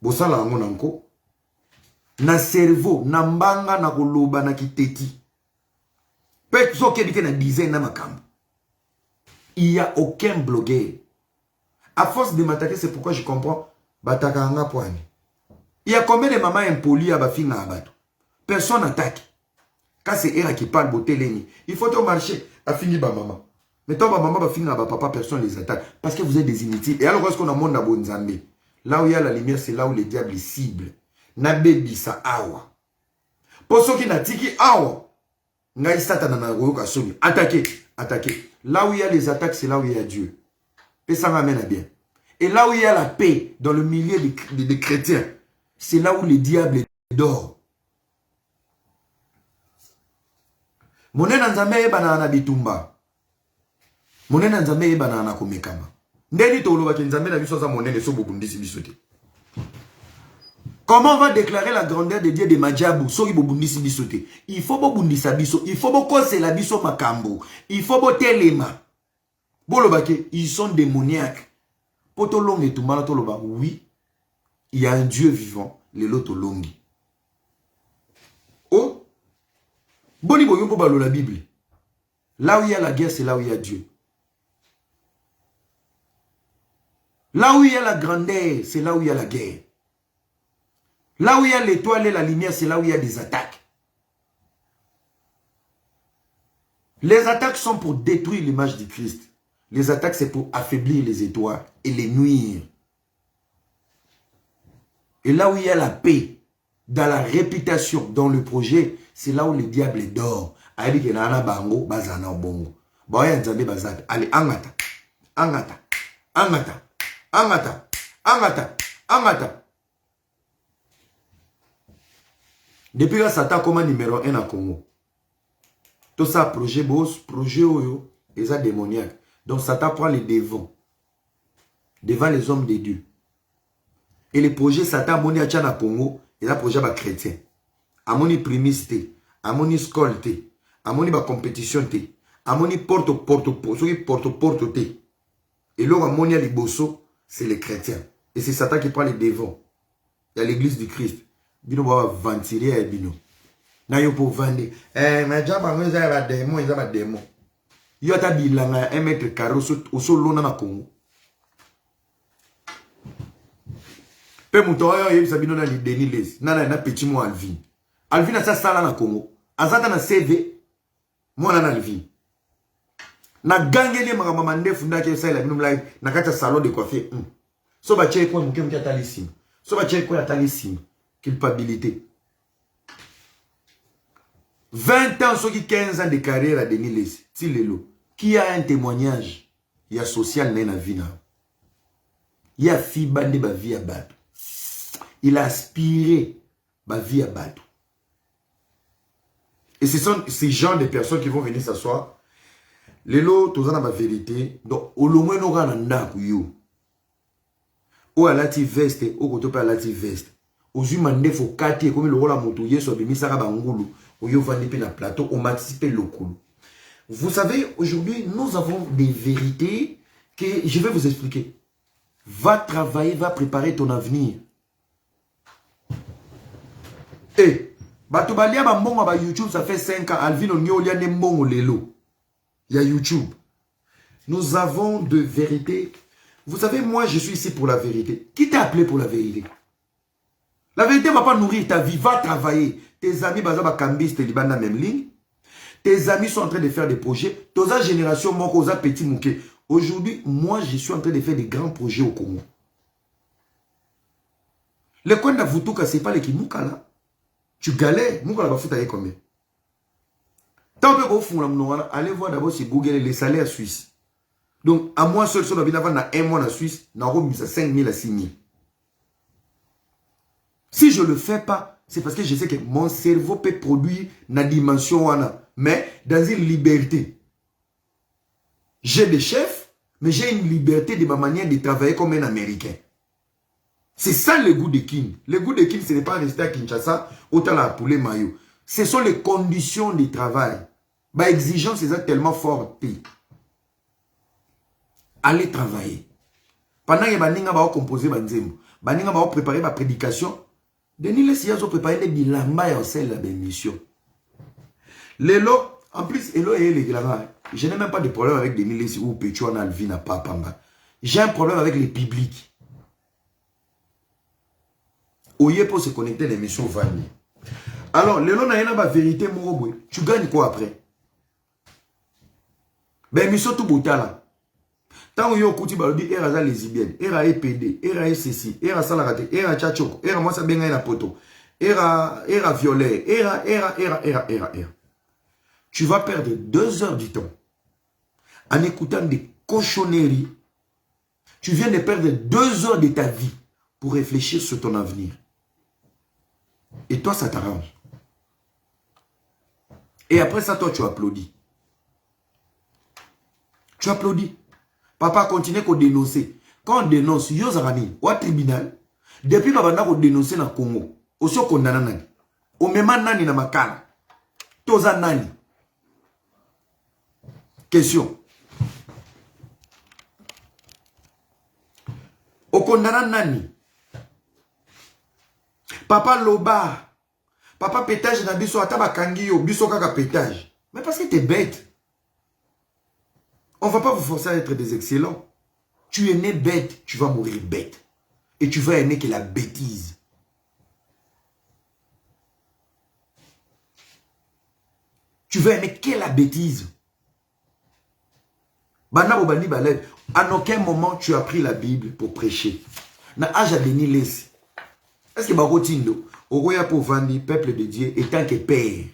Bosala ngonanko. Na cerveau, na mbanga, na koloba, na kiteti. Peut-être que na dizaine na makambo. Il n'y a aucun blogueur. À force de m'attaquer, c'est pourquoi je comprends. Batakanga poani. Il y a combien de mamans impolies à bafinga abato? Personne n'attaque. Quand c'est R qui parle, boteleni. Il faut au marché. A fini ba maman. Mais toi, maman va finir, papa, personne les attaque. Parce que vous êtes des inutiles. Et alors, est-ce qu'on a monde à Bonzambe? Là où il y a la lumière, c'est là où les diables ciblent. Nabebi sa awa. Pour ceux qui n'a tiki awa. Ngaï satana na royoka somi. Attaquez. Là où il y a les attaques, c'est là où il y a Dieu. Et ça m'amène à bien. Et là où il y a la paix, dans le milieu des chrétiens, c'est là où les diables dorment. Monena nzambe banana bitumba. Monena nzambe banana komekama. Ndeni tolo ba nzambe na biso za monene so bobundisi bisote. Comment on va déclarer la grandeur de Dieu de Madjabou so bobundisi bisote? Il faut bobundisa biso, il faut bokose la biso makambo, il faut botelema. Bolobake, ils sont démoniaques. Poto longue tout mal toloba, oui, il y a un Dieu vivant, les loto longi. Oh, boni boyo ko balo la Bible. Là où il y a la guerre, c'est là où il y a Dieu. Là où il y a la grandeur, c'est là où il y a la guerre. Là où il y a l'étoile et la lumière, c'est là où il y a des attaques. Les attaques sont pour détruire l'image du Christ. Les attaques, c'est pour affaiblir les étoiles et les nuire. Et là où il y a la paix, dans la réputation, dans le projet, c'est là où le diable dort. Allez, angata. Depuis là, Satan comme numéro 1 à Congo. Tout ça, projet boss, projet oyo, et ça démoniaque. Donc Satan prend les devants. Devant les hommes de Dieu. Et les projets Satan, moni a tchana Congo, et là, projet ba chrétien. Amoni primiste, amoni scolte, amoni ba compétition, Amoni porte te. Et là, amoni a les bosso, c'est les chrétiens. Et c'est Satan qui prend les devants. Il y a l'église du Christ. Bino va ventiler bino. Na yo pour vendre. Mais déjà bango za ba démon, ils ont ba démon. Yo ta bilanga 1 mètre carré au solo na Congo. Pe muto yo yebisa bino na li Denis Les. Na petit mo Alvin. Alvin a ça sala na Congo. Azata na CV. Moi na Alvin. Na gangeli makamama ndefu ndake sala bino mlai na kata salon de coiffure. So ba tche ko muke atalisima. So ba tche ko atalisima. Culpabilité. 20 ans, ceux qui 15 ans de carrière à Denis Les. Tilelo. Qui a un témoignage? Il y a social dans la vie. Il y a fibre de la vie à battre. Il a aspiré la vie à battre. Et ce sont ces genres de personnes qui vont venir s'asseoir. Les lots, tous en la vérité. Donc, au moins, nous avons un yo. Ou à la veste, ou côté à la veste. Aux humains, il faut quartier comme le rôle à montouiller sur le misara bangulu. Ou yo vandi na plateau, on m'anticipe le coup. Vous savez, aujourd'hui, nous avons des vérités que je vais vous expliquer. Va travailler, va préparer ton avenir. Et, Batubalia Bambongo ba YouTube, ça fait 5 ans. Alvin Onyolia Nembongo Lelo. Il y a YouTube. Nous avons de vérités. Vous savez, moi, je suis ici pour la vérité. Qui t'a appelé pour la vérité? La vérité ne va pas nourrir ta vie. Va travailler. Tes amis, Bazaba Kambis, te liban la même ligne. Tes amis sont en train de faire des projets. Toza génération, moi, Koza Petit Mouké. Aujourd'hui, moi, je suis en train de faire des grands projets au Congo. Le coin d'Avutouka, ce n'est pas les Kimouka là. Tu galères, Mouka la va foutre avec combien? Tant que vous faites, allez voir d'abord sur Google les salaires suisses. Donc, à moi seul, sur un mois en Suisse, n'a pas 5 000 à 6 000. Si je ne le fais pas, c'est parce que je sais que mon cerveau peut produire une dimension, mais dans une liberté. J'ai des chefs, mais j'ai une liberté de ma manière de travailler comme un Américain. C'est ça le goût de Kin. Le goût de Kin, ce n'est pas rester à Kinshasa, autant la poulet maillot. Ce sont les conditions de travail. Bah, exigence, c'est tellement fort. Allez travailler. Pendant que Baninga va composer Banzemo, Baninga va préparer ma prédication, Denis Les a préparé des bilamba et celle de l'émission. Lélo, en plus, Elo et les gars, je n'ai même pas de problème avec Denis Les ou Pétuan Alvina Papamba. J'ai un problème avec les publics. Oye pour se connecter à l'émission Vani. Alors, Lélo n'a pas vérité, mon tu gagnes quoi après? Ben, mission tout boutala. Tant que vous avez era za lesbienne, era EPD, era ceci, era salarate, era tchachoko, era moi ça benga na poto, era violet, era. Tu vas perdre 2 heures du temps en écoutant des cochonneries. Tu viens de perdre 2 heures de ta vie pour réfléchir sur ton avenir. Et toi, ça t'arrange. Et après ça, toi, tu applaudis. Tu applaudis. Papa continue à dénoncer. Quand on dénonce, Yozarani, au tribunal, depuis que on a dénoncé dans le Congo, on s'est condamné. On met nani na makala. Toza nani. Question. On condamne nani. Papa Loba. Papa pétage na biso ataba kangiyo, biso kaka pétage. Mais parce que t'es bête. On ne va pas vous forcer à être des excellents. Tu es né bête, tu vas mourir bête. Et tu vas aimer que la bêtise. Tu vas aimer que la bêtise. À aucun moment tu as pris la Bible pour prêcher. Na âge à Denis Les. Est-ce que Barotindo, au Roya pour vendre peuple de Dieu, étant que père,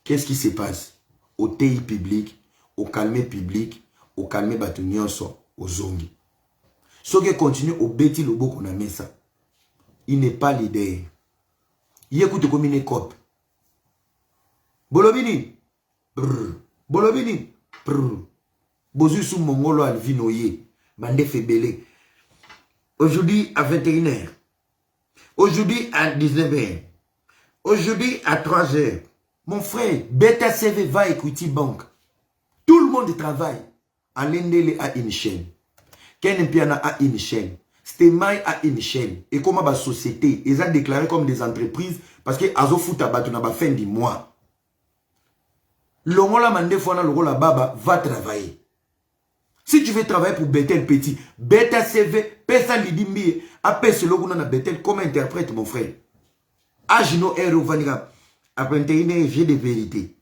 qu'est-ce qui se passe au TI public? Au calme public, au calme batunionso, au zongi. Ce qui continue au bêtis le beau qu'on a mis ça. Il n'est pas leader. Il écoute comme une cop. Bolobini. Bolobini. Bozu sous mongolo alvinoye. Bande febele. Aujourd'hui à 21h. Aujourd'hui à 19h. Aujourd'hui à 3h. Mon frère, Beta CV va écouter banque. Tout le monde travaille. Alendele a une chaîne. Ken Mpiana a une chaîne. Stemai a une chaîne. Et comment la société, ils ont déclaré comme des entreprises parce que Azo Fouta Batuna ba fin du mois. Longola Mande Fona Logola Baba va travailler. Si tu veux travailler pour Bethel Petit, Beta CV, Pesa Lidimbi, appelle ce logo na Bethel comme interprète, mon frère. Agino Ero Vaniga. Après 21 j'ai des vérités.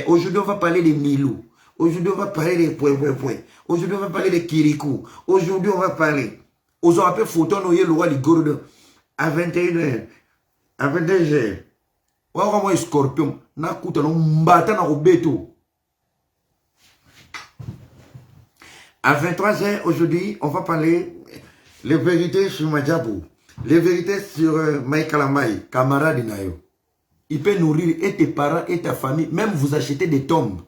Aujourd'hui, on va parler de Milou. Aujourd'hui, on va parler de point. Aujourd'hui, on va parler de Kirikou. Aujourd'hui, on va parler. Aux appels photo, nous y le roi du Gourdon. À 21h. À 22h. On va voir un scorpion. Na kuta no mbata na robeto. À 23h, aujourd'hui, on va parler les vérités sur Madjabou. Les vérités sur Maïkalamai, camarade Nayo. Il peut nourrir et tes parents et ta famille. Même vous achetez des tombes.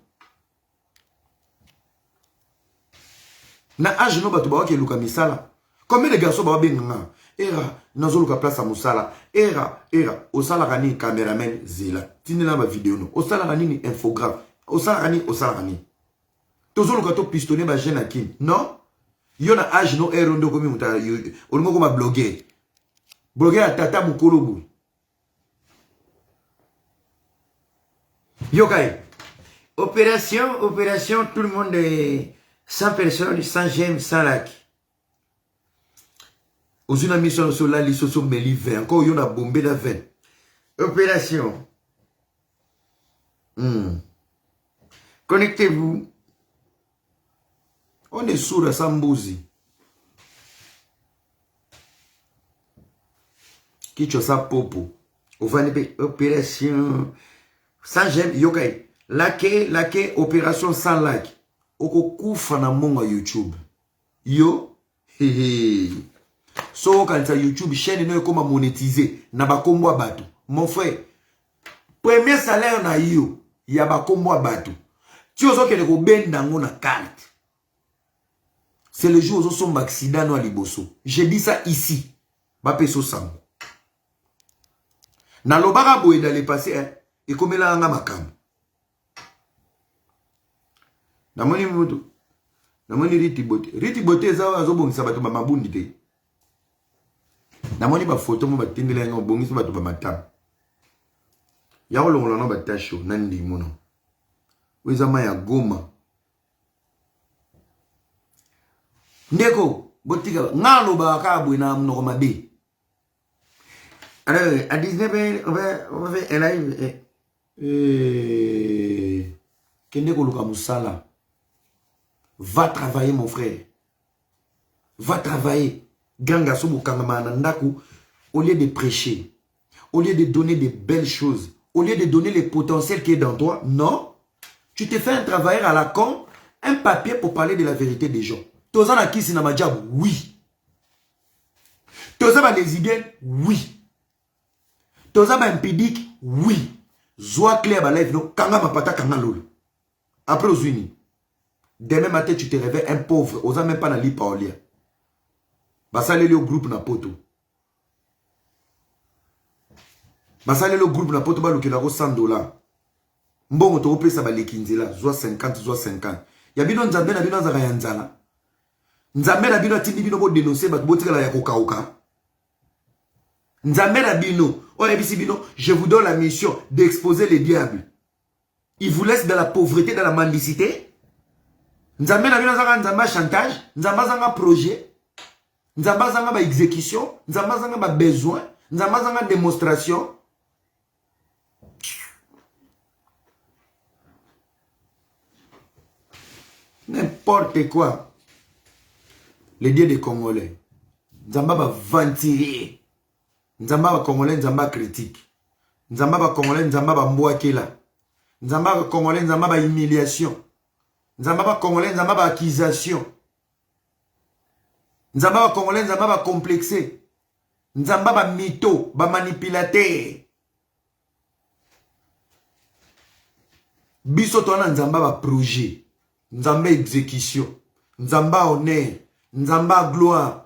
Na âge no batu ba ke luka misala. Combien de garçons ba benga? Era nazo luka place à musala. Era osala rani cameraman zela. Tinela ba vidéo no. Osala rani infographe. Osala rani. Tozo luka to pistonner ba jeune akim. Non? Yo na âge no ero ndo komi muta yo. Olimo ko ma bloguer. Bloguer à tata mukolobu. Yokai. Opération, tout le monde est 100 personnes, 100 gemmes, 100 lacs. Aux une mission sur la liste sur mes livres, encore il y a bombé la veine. Opération. Connectez-vous. On est sourd à Sambozi. Qui tu as popo? Opération. Sans j'aime, yokai. Laké, opération sans like. Oko kufa na monga YouTube. Yo, so quand YouTube chaîne no comment monétiser na bakombo bato. Mon frère, premier salaire na yo, ya bakombo bato. Tu ozo ke ko benda ngona carte. C'est le jour où son accident no aliboso. J'ai dit ça ici. Ba peso sam. Na lobaka boye dans le passé, et comme là nga makam. Namoni mutu. Namoni Riti Bote. Riti Bote za azobongisa bato ba mabundi te. Namoni ba photo mo batindela nga bongisa bato ba matam. Ya olongola no batasho nandi mono. Weza maya Goma. Ndeko botika ngalo ba ka bwina mnoko mabe. Alors à 19h on va faire un live. Kendeko luka musala. Va travailler, mon frère. Va travailler. Ganga sobo kangamana ndaku. Au lieu de prêcher, au lieu de donner des belles choses, au lieu de donner le potentiel qui est dans toi, non. Tu te fais un travailleur à la con, un papier pour parler de la vérité des gens. Tozan a kisi na majab, oui. Tozan a lesbienne, oui. Tozan a impidique, oui. Zoa clair ba life, non. Kanga ma pata kanga lolo. Après aux unis. Demain matin, tu te réveilles un pauvre. Osa même pas na li paolia. Basale le groupe na poto. Basale le groupe na poto ba luki na ko $100. Mbongo to opesa ba lekinzela. Zoa 50. Yabino nzambe na bino nzaka ya nzala. Nzambe na bino atindi bino bo dénoncer ba botika la ya kokauka. Nzambe na bino. Oyebisi bino, je vous donne la mission d'exposer les diables. Ils vous laissent dans la pauvreté, dans la mendicité. Nzambe na bino zanga nzamba chantage, nzamba zanga projet, nzamba zanga ba exécution, nzamba zanga ba besoin, nzamba zanga démonstration. N'importe quoi. Les dieux des Congolais. Nzamba ba ventilier. Nzamba ba Congolais, nzamba critique. Nzamba ba Congolais, nzamba ba mboakela. Nzamba ba Congolais, nzamba ba humiliation. Nzamba ba Congolais, nzamba ba accusation. Nzamba ba Congolais, nzamba ba complexé. Nzamba ba mytho, ba manipulateur. Biso tona nzamba ba projet. Nzamba exécution. Nzamba honneur. Nzamba gloire.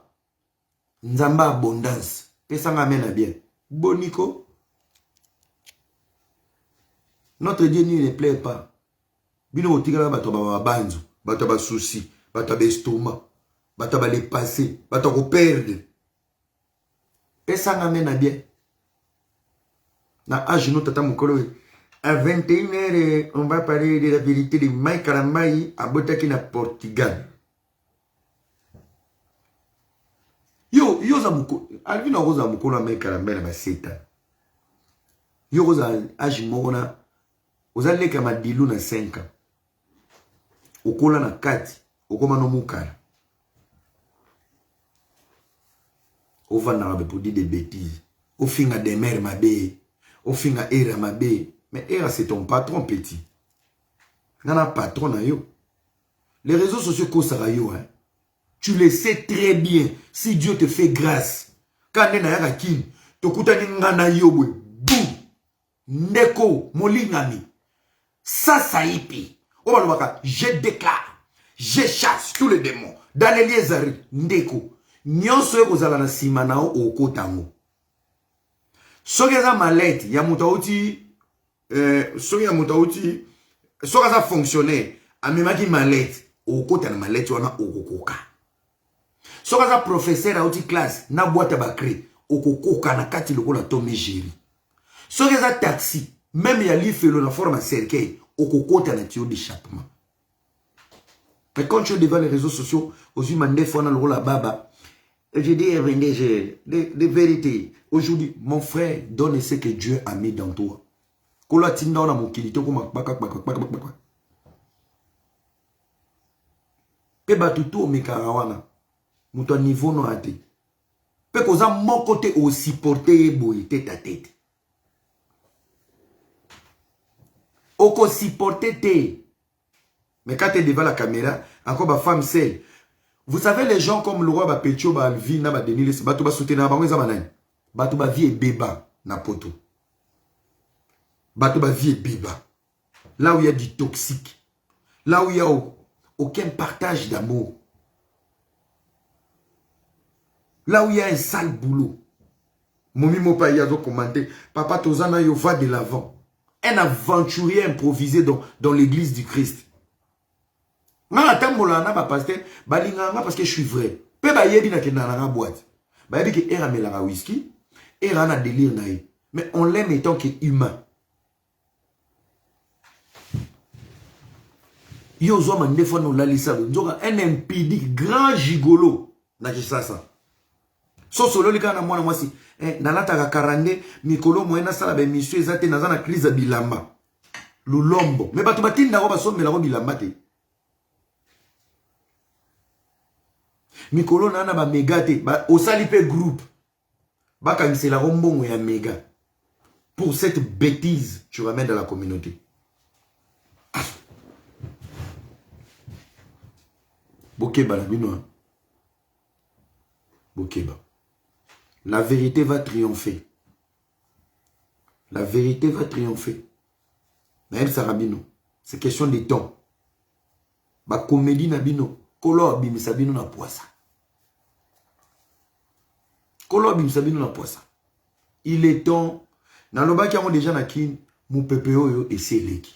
Nzamba abondance. Pesanga mena bien. Boniko. Notre Dieu ne plaît pas. Bino otikala bato ba banzo, bato ba souci, bato ba estomac, bato ba les passer, bato ko perdre. Et ça n'amène bien. Na âge nous tata mukolo. À 21h, on va parler de la vérité de Mike Karambayi à Botaki na Portugal. Yo zamuko, alvina roza mukolo na Mike Karambayi na seta. Yo roza âge mona, ozale kama dilu na 5 ans. Okola na 4, okoma no mukara. Au vanarabe pour dire des bêtises. Au finga des mères mabe. Au finga era mabe. Mais era c'est ton patron petit. Nana patron na yo. Les réseaux sociaux kosara yo hein. Tu le sais très bien. Si Dieu te fait grâce. Quand nena yaka kin. Tokuta ni ngana yo bwe. Boum. Ndeko. Molingami. Ça ipi. Je déclare. Je chasse tous les démons. Dans les liezari. Ndeko. Nyonso yo kozala na sima na o okotango. Soki eza malette ya mutauti soki ya mutauti soki eza fonctionnaire amemaki malette okota na malette wana okokoka. Soki eza professeur auti classe na boîte ba cré okokoka na kati lokola to mégérie. Soki eza taxi même ya lifelo na forme cercueil okokota na tuyau d'échappement. Mais quand tu es devant les réseaux sociaux aux humains des fois na lokola baba. Je dis de vérité. Aujourd'hui, mon frère, donne ce que Dieu a mis dans toi. Kola tinda na mokilito ko makbaka. Pe batutu omekarawana. Muto niveau no ate. Pe koza mon côté aussi porter boy tête à tête. Oko supporter te. Mais quand tu es devant la caméra, encore ma femme seule. Vous savez, les gens comme le roi Bapetio, Balvin, Denis, Batou Basouté, Batou Bavi et Beba, Napoto. Batou Bavi et Beba. Là où il y a du toxique. Là où il n'y a aucun partage d'amour. Là où il y a un sale boulot. Momi Mopa Yazo commenté. Papa Tozana yo va de l'avant. Un aventurier improvisé dans l'église du Christ. Parce que je suis vrai. Pe ba yebi na kenana boîte. Ba yebi ke era melara whisky, era na délire naï. Mais on l'aime étant qu'humain. Yo zo man defo no lalisa nzoka un impidique grand gigolo na kisasa. So solo lika na mwana mwasi na lata ka 42 mikolo moyena sala ba émission ezate na za crise bilamba. Lulombo. Mais batu batinda ko basomela ko bilamba te. Mikolo nana ba megate ba osalipe groupe baka misela rombongo ya mega pour cette bêtise tu ramènes dans la communauté. Bokeba la bino. Bokeba. La vérité va triompher. La vérité va triompher. Mais elle sarabino. C'est question de temps. Ba comédie na bino. Kolo bimisa bino na poisa. Il est temps. Naloba qui ont déjà nakin, mon pepeo et seleki.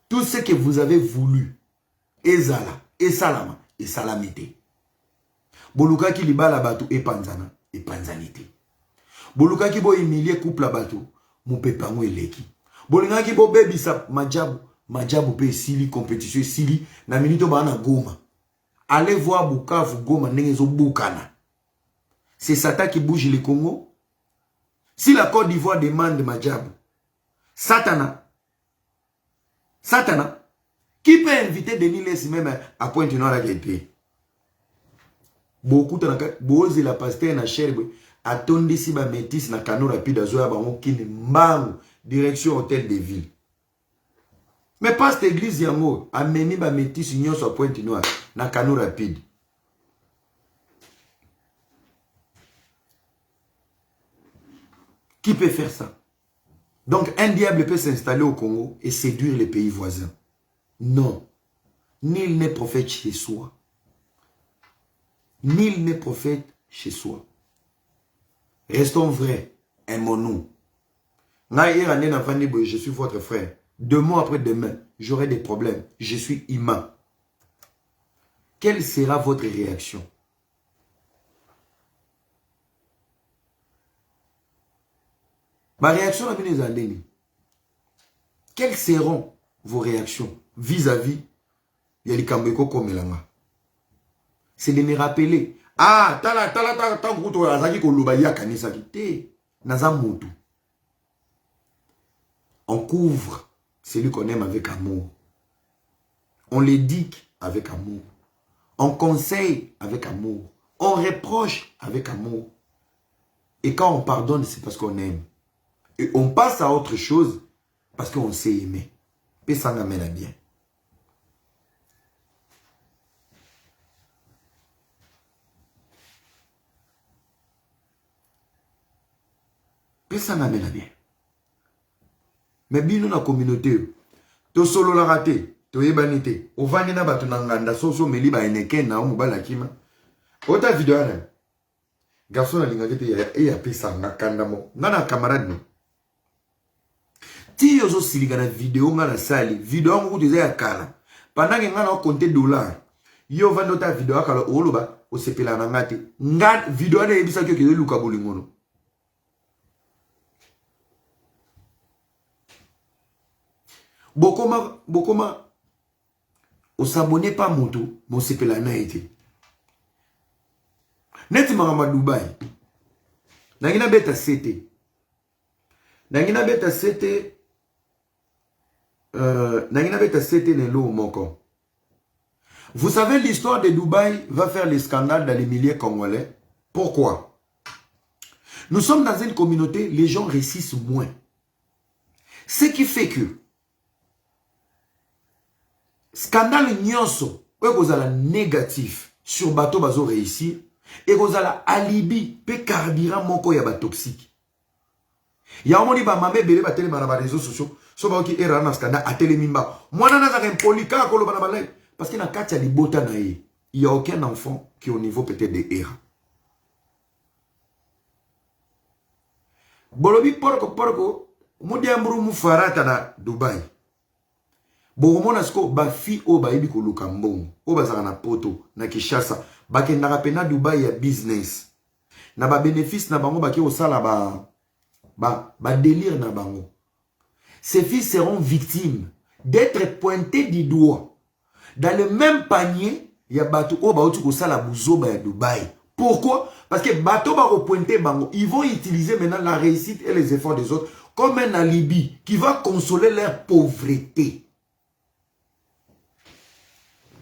Tout ce que vous avez voulu, ezala, esalama, esalamite. Boluka ki libala batu e panzana, e panzanite. Boluka ki bo emilie couple la batu, mon pepango eleki. Boluka ki bo baby sa majabu pe sili compétition sili na minito ba na Goma. Allez voir Bukavu Goma nengezo bukana. C'est Satan qui bouge le Congo. Si la Côte d'Ivoire demande Madjabou, Satana, qui peut inviter Denis Lessi même à Pointe-Noire à Guépé? Beaucoup de la pasteur na Cherbe, attondi si ba métis na Kano rapide azoya ba mokini mbangu direction hôtel de ville. Mais pas cette église yango ameni ba métis union sur Pointe-Noire na Kano rapide. Qui peut faire ça? Donc un diable peut s'installer au Congo et séduire les pays voisins. Non. Nul n'est prophète chez soi. Nul n'est prophète chez soi. Restons vrais. Aimons-nous. Je suis votre frère. 2 mois après demain, j'aurai des problèmes. Je suis humain. Quelle sera votre réaction? Ma réaction à mes amis. Quelles seront vos réactions vis-à-vis de l'Ikambeko Komelanga? C'est de me rappeler. Ah, on couvre celui qu'on aime avec amour. On l'éduque avec amour. On conseille avec amour. On reproche avec amour. Et quand on pardonne, c'est parce qu'on aime. Et on passe à autre chose parce qu'on sait aimer. Et ça m'amène à bien. Et ça m'amène à bien. Mais bien dans la communauté, to solo la raté, to yebanité, o vanina batunanganda soso meli ba eneke na mobala kima. Ota vidéo là. Garçon na lingakete ya pesa ngakanda mo. Ngana camarade no. Ti yozo siligana vidéo ngana sali, vidéo ngo kutuza ya kala. Pendant que ngana compter dollars. Yo vando ta vidéo kala oloba o sepela na ngati. Ngat vidéo na yebisa ke luka bolingono. Bokoma, on s'abonne pas moto, mon sepela na été. Net marama Dubaï. Nangina beta CT. Nangina beta CT. Nangina beta CT nelo moko. Vous savez, l'histoire de Dubaï va faire les scandales dans les milliers congolais. Pourquoi? Nous sommes dans une communauté, les gens réussissent moins. Ce qui fait que scandale nyonso, ekozala négatif sur bateau bazo réussir, ekozala alibi pe carburant moko ya ba toxique. Ya omoni ba mambe bele ba télé ba réseaux sociaux, so ba ki era na scandale atele mimba. Mwana na zaka impolika ko lo bana balai parce que na kati ya libota na ye, il y a aucun enfant qui est au niveau peut-être de era. Bolobi porco, mudiambru mu farata na Dubaï. Bomona sko ba fi o ba yibi ko lukambong o ba zaka na poto na Kinshasa ba kendaka pena Dubaï ya business na ba bénéfice na bango ba ki osala ba délire na bango. Ces filles seront victimes d'être pointées du doigt dans le même panier ya bato o ba otu ko sala buzoba ya Dubaï. Pourquoi? Parce que bato ba ko pointer bango, ils vont utiliser maintenant la réussite et les efforts des autres comme un alibi qui va consoler leur pauvreté.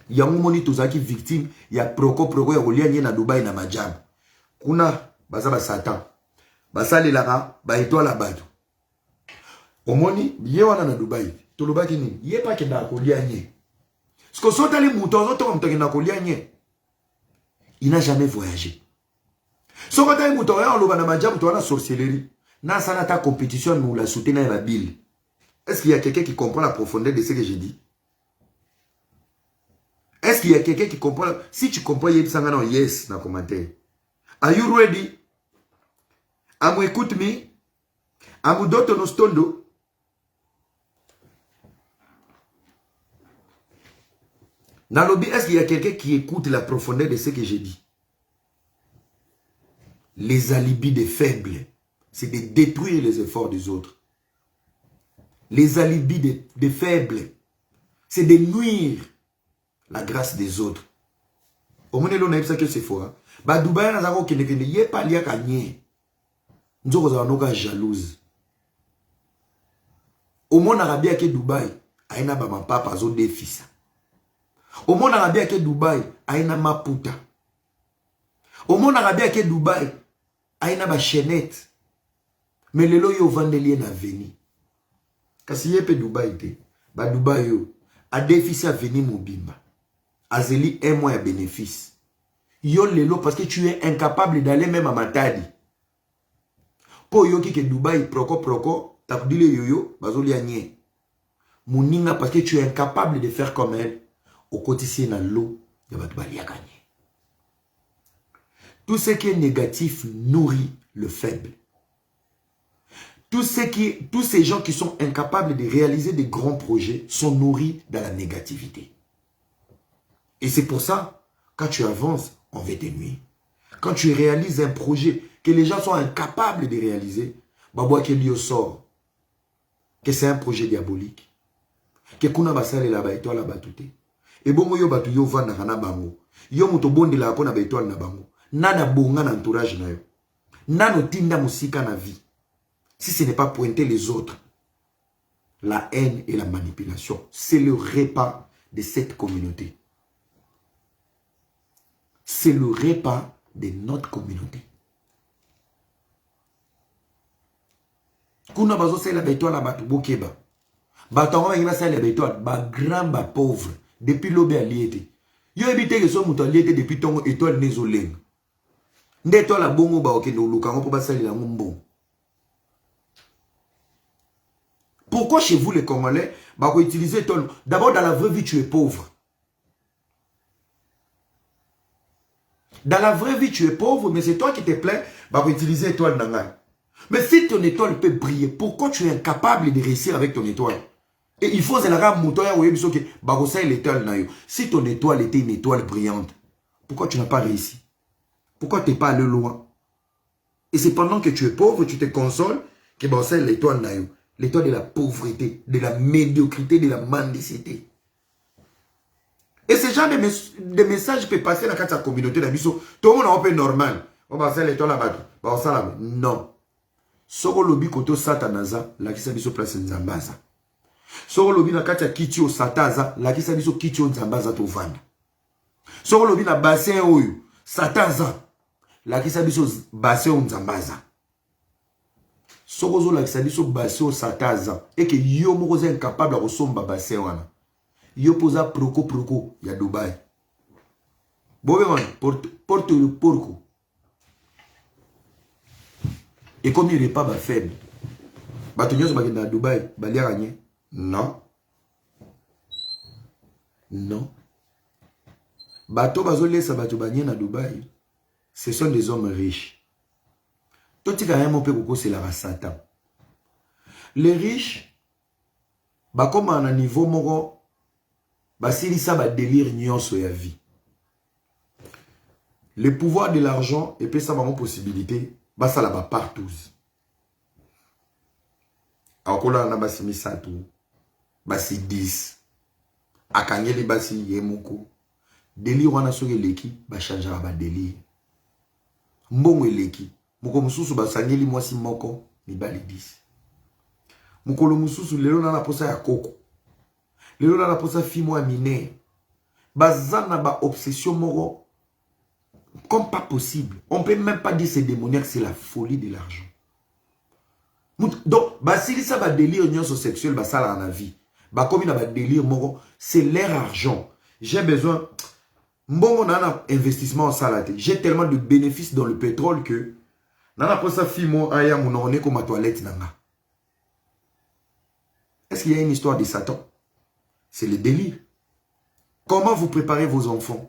Yango moni tozaki victime ya proko ya kolia nye na Dubaï na majam. Kuna baza ba satan. Basali laka ba etola bato. Omoni ye wana na Dubaï. Tolobaki ni ye pa kenda kolia nye. Sko sotali muto zoto mto kenda kolia nye. Il n'a jamais voyagé. Sokotali muto ya oloba na majam to wana sorcellerie. Na sana ta compétition nous la soutenir la bille. Est-ce qu'il y a quelqu'un qui comprend la profondeur de ce que j'ai dit? Est-ce qu'il y a quelqu'un qui comprend? Si tu comprends, il y a un yes dans le commentaire. Are you ready? Amu écoute me? Amu doto no stondo? Dans le lobby, est-ce qu'il y a quelqu'un qui écoute la profondeur de ce que j'ai dit? Les alibis des faibles, c'est de détruire les efforts des autres. Les alibis des faibles, c'est de nuire la grâce des autres. Au moins, on a dit que c'est faux. Bah, Dubaï, on a dit qu'il n'y a pas de gagné. Nous avons jalouse. Au moins, on a dit que Dubaï, il y a un papa, il y a des fils. Au moins, on a dit que Dubaï, il y a un maputa. Au moins, on a dit que Dubaï, il y a une chaînette. Mais le loyo vandelier n'a venu. Parce qu'il y a un Dubaï, bah, Dubaï, a des fils à venir mobimba. Azeli un mois de bénéfice. Yo lelo parce que tu es incapable d'aller même à Matadi. Po yo ki ke Dubaï proko takudile yoyo bazoli anye. Muninga parce que tu es incapable de faire comme elle au quotidien dans l'eau de batubali a gagné. Tout ce qui est négatif nourrit le faible. tous ces gens qui sont incapables de réaliser des grands projets sont nourris dans la négativité. Et c'est pour ça, quand tu avances, on va te nuire. Quand tu réalises un projet que les gens sont incapables de réaliser, Baboua Kelio sort que c'est un projet diabolique. Que kuna basale la ba étoile la batute. Et bongo yo batu yo vanda kana bango. Yo muto bondi la pona ba étoile na bango. Nana bonga na entourage na yo. Nano tinda musika na vie. Si ce n'est pas pointer les autres, la haine et la manipulation, c'est le repas de cette communauté. C'est le repas de notre communauté. Kuna bazo sala ba étoile la batu bokeba. Batonga ngina sala ba étoile ba grand ba pauvre depuis l'obé aliété. Yo ebité que so muto aliété depuis tongo étoile nezoleng. Nde étoile la bongo ba okende olukango po ba sala la ngombo. Pourquoi chez vous les Congolais, bah, vous utilisez ton... D'abord, dans la vraie vie, tu es pauvre. Dans la vraie vie, tu es pauvre, mais c'est toi qui te plains, bah, vous utilisez étoile nangai. Mais si ton étoile peut briller, pourquoi tu es incapable de réussir avec ton étoile? Et il faut que l'étoile. Si ton étoile était une étoile brillante, pourquoi tu n'as pas réussi? Pourquoi tu n'es pas allé loin? Et c'est pendant que tu es pauvre, tu te consoles, que bah, c'est l'étoile naïo. L'étoile de la pauvreté, de la médiocrité, de la mendicité. Et ce genre de messages peut passer dans la communauté. Tout le monde est normal. On va faire l'étoile là-bas. Non. Soko lobi koto satanaza, la kisa biso place nzambaza. Soko lobi na kati ya kiti o sataza, la kisa biso kiti o nzambaza to vanda. Soko lobi na bassin oyo, sataza, la kisa biso bassin o nzambaza. Sokozo la kisabiso basé au sataza et que yo moko est incapable de resomba basé wana. Yo posa proko ya Dubaï. Bobe man porte le porco. Et comme il n'est pas faible. Batonyo ba na Dubaï, ba lia gagner. Non. Non. Bato bazole sa bato bagné na Dubaï. Ce sont des hommes riches. Les riches, comme à un niveau moro, ça va délire nyonso ya vie. Le pouvoir de l'argent et puis ça va avoir possibilité, ça là-bas partout. Akola na basi misatu, basi 10, akangeli basi yemoko, délire wana soke leki, changera ba délire. Mbongo leki. Moko mususu basangeli mwasi moko mibali 10. Mukolo mususu lelo na posa ya koko. Lelo na posa fimo ya mine. Bazana ba obsession moko comme pas possible. On peut même pas dire c'est démoniaque, c'est la folie de l'argent. Donc basili ça ba délire nyonso sexuel basala na vie. Ba comme na ba délire moko, c'est leur argent. J'ai besoin mbongo na investissement en salade. J'ai tellement de bénéfices dans le pétrole que nana posa fimo aya munone comme ma toilette nanga. Est-ce qu'il y a une histoire de Satan? C'est le délire. Comment vous préparez vos enfants?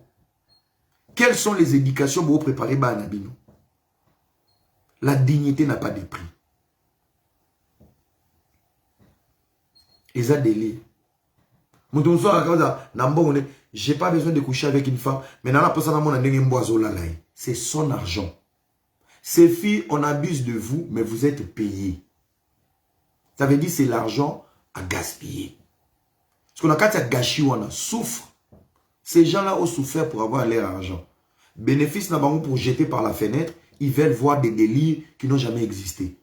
Quelles sont les éducations pour vous préparer Banabino? La dignité n'a pas de prix. Et ça délire. J'ai pas besoin de coucher avec une femme, mais nana posa na mona ndenge mboazo la lai. C'est son argent. Ces filles, on abuse de vous, mais vous êtes payés. Ça veut dire que c'est l'argent à gaspiller. Parce qu'on a quand il y a gâchis, on souffre. Ces gens-là ont souffert pour avoir leur argent. Bénéfice n'a pas pour jeter par la fenêtre, ils veulent voir des délires qui n'ont jamais existé.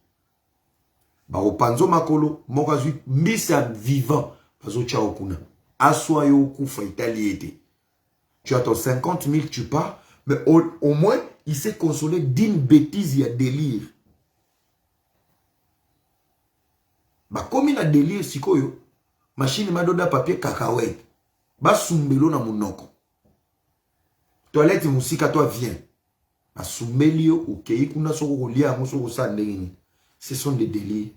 Baro panzo makolo, mokazu, misa vivant, pazo chao kuna. Aswayo kufa italiété. Tu as ton 50 000, tu pars, mais au moins, il s'est consolé d'une bêtise, il y a délire. Bah, comme il a délire, si koyo, machine m'a donné papier cacahuète. Bah, sumbelo na monoko. Toilette musika, toi, viens. Bah, sumbelio, ou kei kuna soko lia, musoko sa ndengini. Ce sont des délires.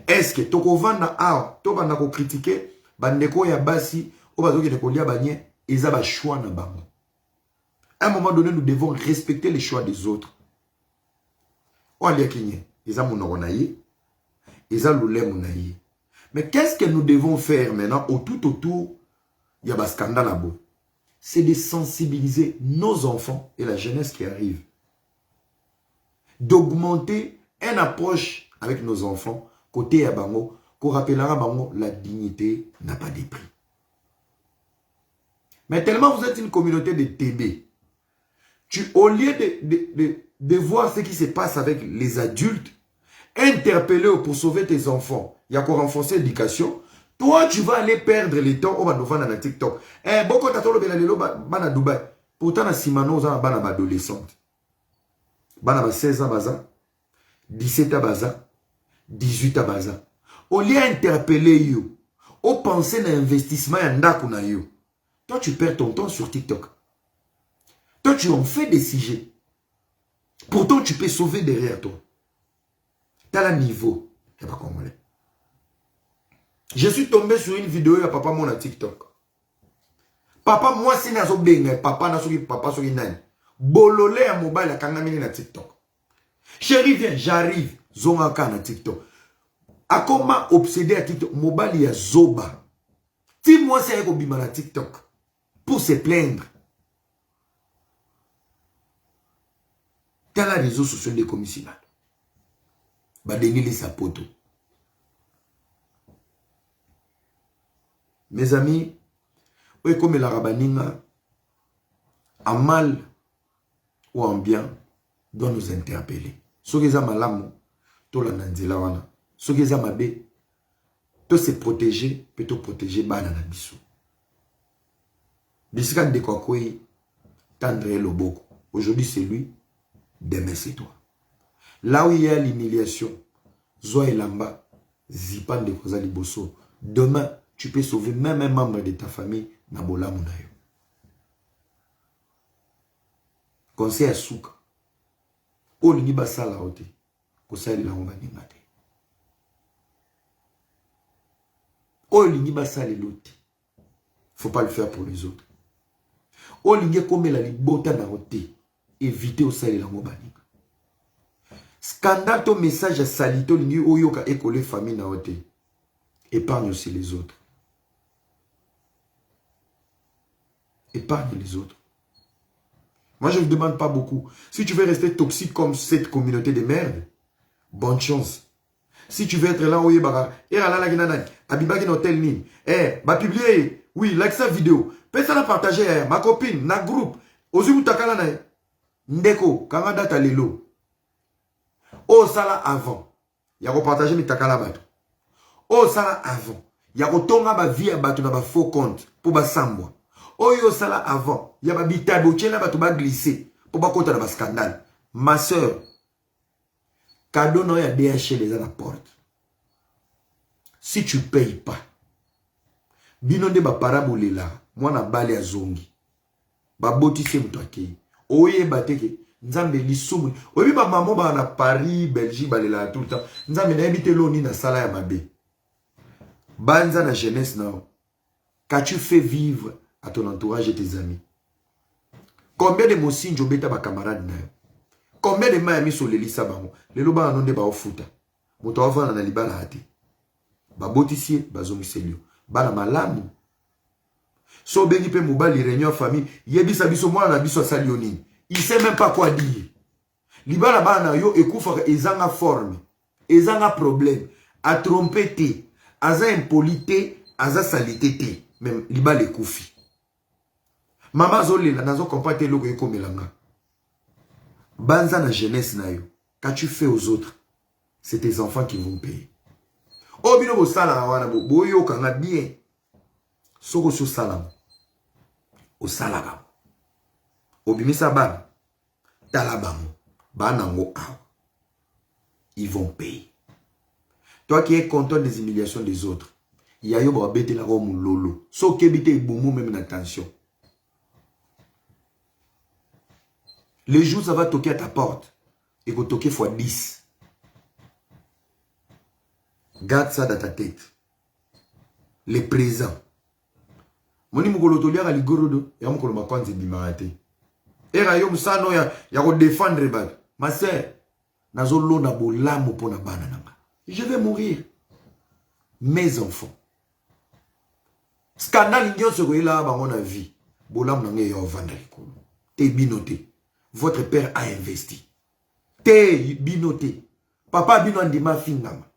Est-ce que toko vanda a, to banda ko critiquer, bandeko ya basi, o bazo ke ko lia banye, ils ont choix na bango. À un moment donné, nous devons respecter les choix des autres. On a dit ils ont mon onaye, ils ont l'olé monaye. Mais qu'est-ce que nous devons faire maintenant autour, il y a un scandale à beau. C'est de sensibiliser nos enfants et la jeunesse qui arrive. D'augmenter une approche avec nos enfants, côté Yabango, qu'on rappellera Bango, la dignité n'a pas de prix. Mais tellement vous êtes une communauté de TB, au lieu de voir ce qui se passe avec les adultes, interpeller pour sauver tes enfants, il y a qu'à renforcer l'éducation, toi tu vas aller perdre le temps au Banova dans TikTok. Eh, beaucoup t'attends le Belalelo, Bana Dubaï. Pourtant, na Simano, on a Bana adolescente. Bana 16 ans, baza, 17 ans, baza, 18 ans, baza. Au lieu d'interpeller you, au penser à l'investissement en dakuna you, toi tu perds ton temps sur TikTok. Toi tu en fais des sujets. Pourtant tu peux sauver derrière toi. T'as le niveau. C'est pas congolais. Je suis tombé sur une vidéo à papa mon à TikTok. Papa moi si nazo benga papa na soki papa soki nani. Bololé à mobile à kangamini na TikTok. Chérie viens, j'arrive. Zongaka na TikTok. A comment obsédé à TikTok, mobile ya zoba. Si moi c'est un bima na TikTok pour se plaindre. Dans les réseaux sociaux des commissions. Bah déniler sa poto. Mes amis, oui, comme la rabaninga, en mal ou en bien, doit nous interpeller. Ce qui est malam, to la nanzela wana. Ce qui est mabe, to se protéger, peut te protéger bana na biso. Bisika de quoi tendre loboko. Aujourd'hui c'est lui, demain c'est toi. Là où il y a l'humiliation, Zoa et Lamba, Zipan de Koza Liboso, demain, tu peux sauver même un membre de ta famille, Nabola Mounayo. Conseil à Souka. O Liniba Sala Ote, Kosali la Omba Nimate. O Liniba Sala Lote. Faut pas le faire pour les autres. O Liniba comme la libota na Ote, éviter au Sali la Omba Nimate. Scandale ton message à salito lingi oyoka école famille na ote. Épargne aussi les autres. Épargne les autres. Moi je ne vous demande pas beaucoup. Si tu veux rester toxique comme cette communauté de merde, bonne chance. Si tu veux être là oye bara, era la ginana, abibaki no tel nim. Eh, ba publier, oui, like sa vidéo. Personne à partager ma copine, na groupe. Ozumu takala na ndeko, kanga data lelo. Oh, ça là avant. Il y a repartagé mes takala bato. Oh, ça là avant. Il y a retonga ba vie à bato na ba faux compte pour ba sambwa. Oh, yo ça là avant. Il y a ba bitabo tchela bato ba glisser pour ba kota na ba scandale. Ma soeur, cadeau non y a DHL à la porte. Si tu payes pas, binonde ba parabole là, moi na bale ya zongi. Ba botise mutake. Oye bateke. Nzambe lisumu. Obi ba maman ba na Paris, Belgique balela tout le temps. Nzambe na habité loni na sala ya mabe. Banza na jeunesse na. Qu'as-tu fait vivre à ton entourage et tes amis? Combien de mosinjo beta ba camarade na? Combien de Miami sur l'Elisa bango? Le loba anonde ba ofuta. Moto avana na libala hati. Ba botisie ba zomiselio. Ba na malamu. So bengi pe mobali réunion famille, yebisa biso mwana na biso sali yoni. Il ne sait même pas quoi dire. Libala bana yo ekufaka ezanga forme, ezanga problème, a trompé te, aza impolité, aza salité te, même libala ekufi. Mama zolela nazo compate loko eko melanga. Banza na jeunesse na yo, quand tu fais aux autres, c'est tes enfants qui vont payer. Oh bino bo sala wana bo yo kanga bien. Soko so salam. O salaba. Obimisa ban, talabamo, banango aw. Ils vont payer. Toi qui es content des humiliations des autres, il y a yo bete la romu lolo. So kebite boumou même attention. Le jour ça va toquer à ta porte, et va toquer fois 10. Garde ça dans ta tête. Les présents. Moni mukolo tolia ka ligorodo, ya mukolo makwanzi bimarate. Era yo msano ya ko défendre bad. Ma sœur, Nazolo na bolamo pona bana nanga. Je vais mourir. Mes enfants. Scandale nyonso ko ila bango na vie. Bolam nanga yo vanda likolo. Te binoté. Votre père a investi. Te binoté. Papa bino andima fingama.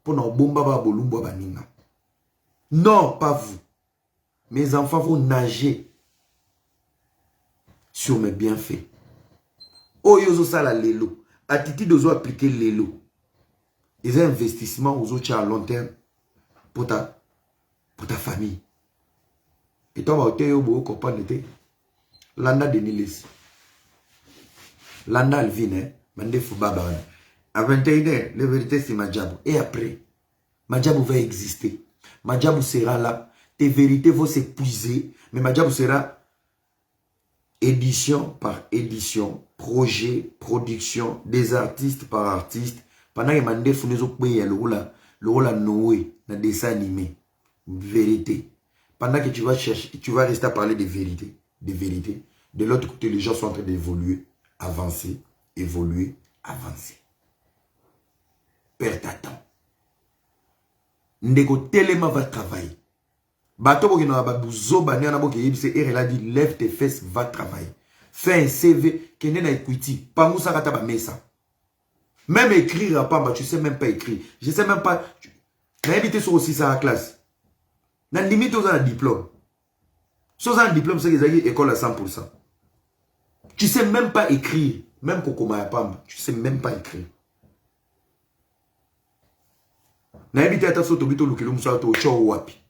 Pona bomba ba bolumbo ba ninga. Non, pas vous. Mes enfants vont nager sur mes bienfaits. Oh yozo sala lelo. Attitude ozo appliquer lelo. Les investissements aux autres à long terme pour ta famille. Et toi, tu vas comprendre. Landa de Niles. Landa Alvine, Mande Foubaba. À 21h, la vérité c'est Madjabou. Et après, Madjabou va exister. Madjabou sera là. Tes vérités vont s'épuiser. Mais Madjabou sera édition par édition, projet, production, des artistes par artiste. Pendant que Mande Founezo Koué, le rôle à Noé, dans des dessins animés. Vérité. Pendant que tu vas chercher, tu vas rester à parler de vérité. De vérité. De l'autre côté, les gens sont en train d'évoluer, avancer, évoluer, avancer. Perds ta temps. Ndeko Telema va travailler. Bato boki na babouzo bani na boki yebise elle a dit lève tes fesses, va travailler. Fais un CV kende na equity. Pangousa kata ba mesa. Même écrire pas, tu sais même pas écrire. Je sais même pas. N'a évité sur aussi ça à la classe. N'a limite aux un diplôme. Sans un diplôme, c'est qu'ils aient école à 100%. Tu sais même pas écrire. Même Kokoma Yapam, tu sais même pas écrire. N'a évité à ta soto bito lukelo musato cho wapi.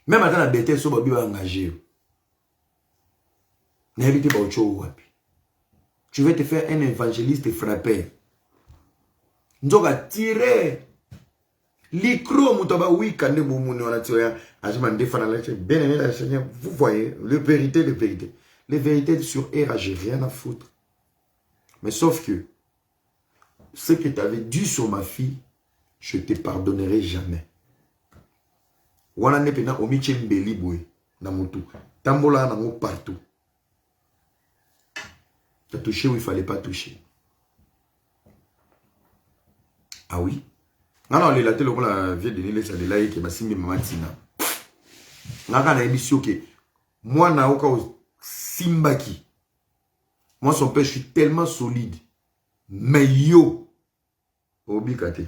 Même à la bête, so babi va engager. N'a évité pas cho wapi. Tu veux te faire un évangéliste frappé. Nous allons tirer. L'icro mutaba oui quand nous mounons la tire. Ajman défend la bien aimé la Seigneur. Vous voyez, les vérités, les vérités. Les vérités sur ERA, j'ai rien à foutre. Mais sauf que ce que tu avais dû sur ma fille, je te pardonnerai jamais. Wana nepena omiche mbeli boy na mutu. Tambola na mo partout. Tu as touché où il fallait pas toucher. Ah oui? Non, les latés, la vieille de Niles, elle est là, qui m'a simbi maman Tina. Naka na émission que moi, na oka simbaki. Moi, son père, je suis tellement solide. Mais yo, obikate.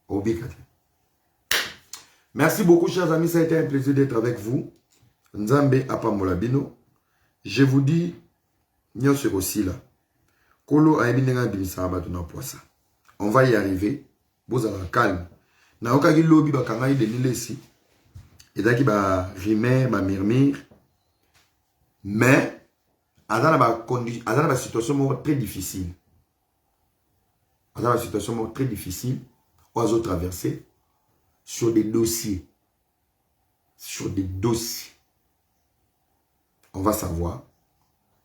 Obikate. Merci beaucoup, chers amis. Ça a été un plaisir d'être avec vous. Nzambe Apamolabino. Je vous dis, nyo se aussi là. Kolo a ebinenga bimisa abatuna poisa. On va y arriver. Vous allez calme. Na okagi lobby ba kangai de Nilesi. Et daki ba rimer, ba murmure. Mais azana ba situation très difficile. Azana ba situation très difficile. Oiseau traversé sur des dossiers. Sur des dossiers. On va savoir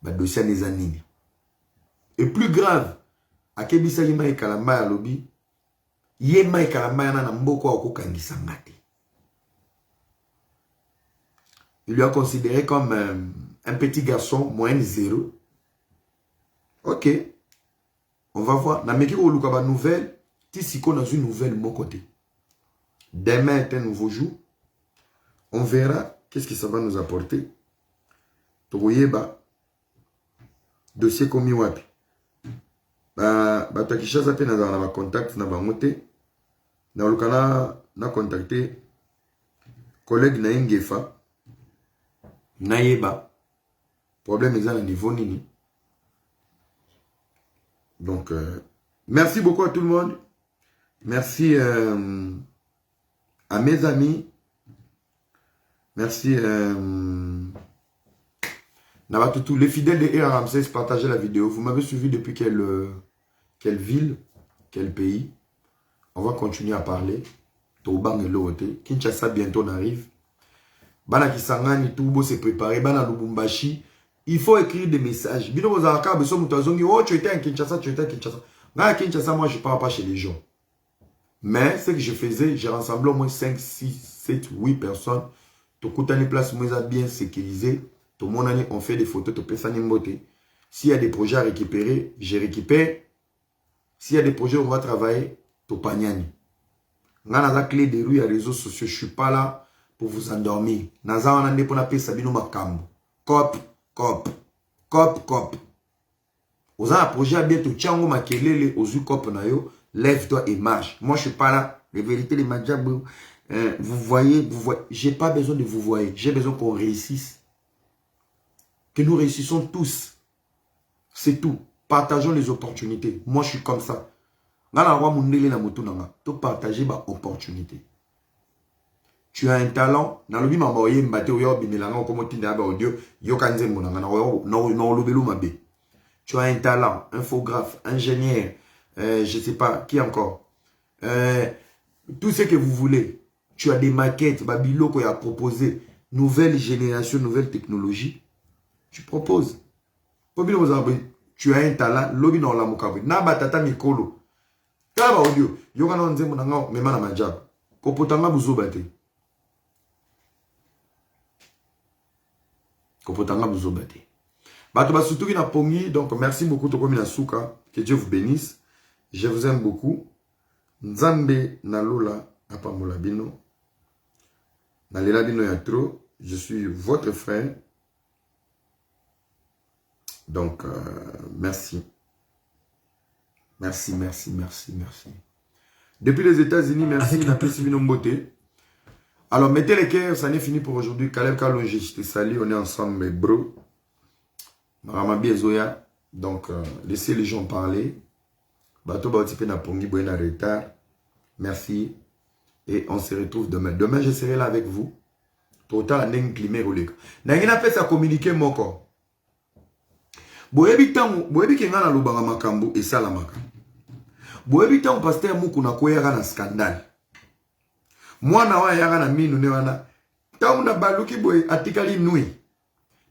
ba dossier des années. Et plus grave, à Kebisa Yima et Kalamba à lobby, Yema et Kalamba yana mboko wa kokangisa ngate. Il lui a considéré comme un petit garçon, moyenne 0. Ok. On va voir. Nameki ko luka ba nouvelle, tisiko dans une nouvelle mon côté. Demain est un nouveau jour. On verra qu'est-ce que ça va nous apporter. Toyeba dossier comme wapi. Bato Kishaza pe na contact na bangote na olukana na contacter collègue na Ngefa na yeba problème est à niveau nini. Donc merci beaucoup à tout le monde. Merci à mes amis. Merci tous les fidèles de ERA Ramsès, partagez la vidéo. Vous m'avez suivi depuis quelle ville, quel pays. On va continuer à parler. Toubang et Lote. Kinshasa bientôt arrive. Bana Kisangani, Toubo s'est préparé. Bana Lubumbashi. Il faut écrire des messages. Bino Bozaraka, Beso Moutazongi. Oh, tu étais à Kinshasa, tu étais à Kinshasa. À Kinshasa, moi, je ne pars pas chez les gens. Mais ce que je faisais, j'ai rassemblé au moins 5, 6, 7, 8 personnes. Tokutani place, moi, bien sécurisé. Tout le monde, on fait des photos, tout ça, s'il y a des projets à récupérer, je récupère. S'il y a des projets où on va travailler, tout paniani. Dans la clé des rues, il y a les réseaux sociaux, je ne suis pas là pour vous endormir. Naza on a des pour appeler Sabino Makambo. Cop. Vous avez un projet à bientôt, Tchango Makelele, aux cop na yo, lève-toi et marche. Moi, je ne suis pas là. Les vérités, les madjabou, vous voyez, j'ai pas besoin de vous voir. J'ai besoin qu'on réussisse. Que nous réussissons tous. C'est tout. Partageons les opportunités. Moi, je suis comme ça. Tu partages les opportunités. Tu as un talent. Tu as un talent, infographe, ingénieur, je ne sais pas, qui encore. Tout ce que vous voulez. Tu as des maquettes, Babilo qui a proposé, nouvelle génération, nouvelle technologie. Tu proposes. Tu as un talent, lobi na la mukabe. Na batata mikolo. Kaba audio. Yoga na nzembo na nga mema na majab. Kopotanga buzobate. Kopotanga buzobate. Bato basutu ki na pongi, donc merci beaucoup Tokomi na suka. Que Dieu vous bénisse. Je vous aime beaucoup. Nzambe na lola apamola bino. Na lela bino ya trop. Je suis votre frère. Donc, merci. Merci. Depuis les États-Unis, merci. Alors, mettez les cœurs, ça n'est fini pour aujourd'hui. Caleb Kalonji, je te salue, on est ensemble, bro. Maramabi et Zoya. Donc, laissez les gens parler. Bato Baotipe na Pongi, Boena retard. Merci. Et on se retrouve demain. Demain, je serai là avec vous. Total, on est incliné au leg. N'a pas ça communiquer mon corps. Boyebi kengana lobanga makambo esalamaka. Boyebi tango pasteur Mukuna koyaka na scandale. Mwana wa yaka na minu ne wana. Tango na baluki boye atikali nui.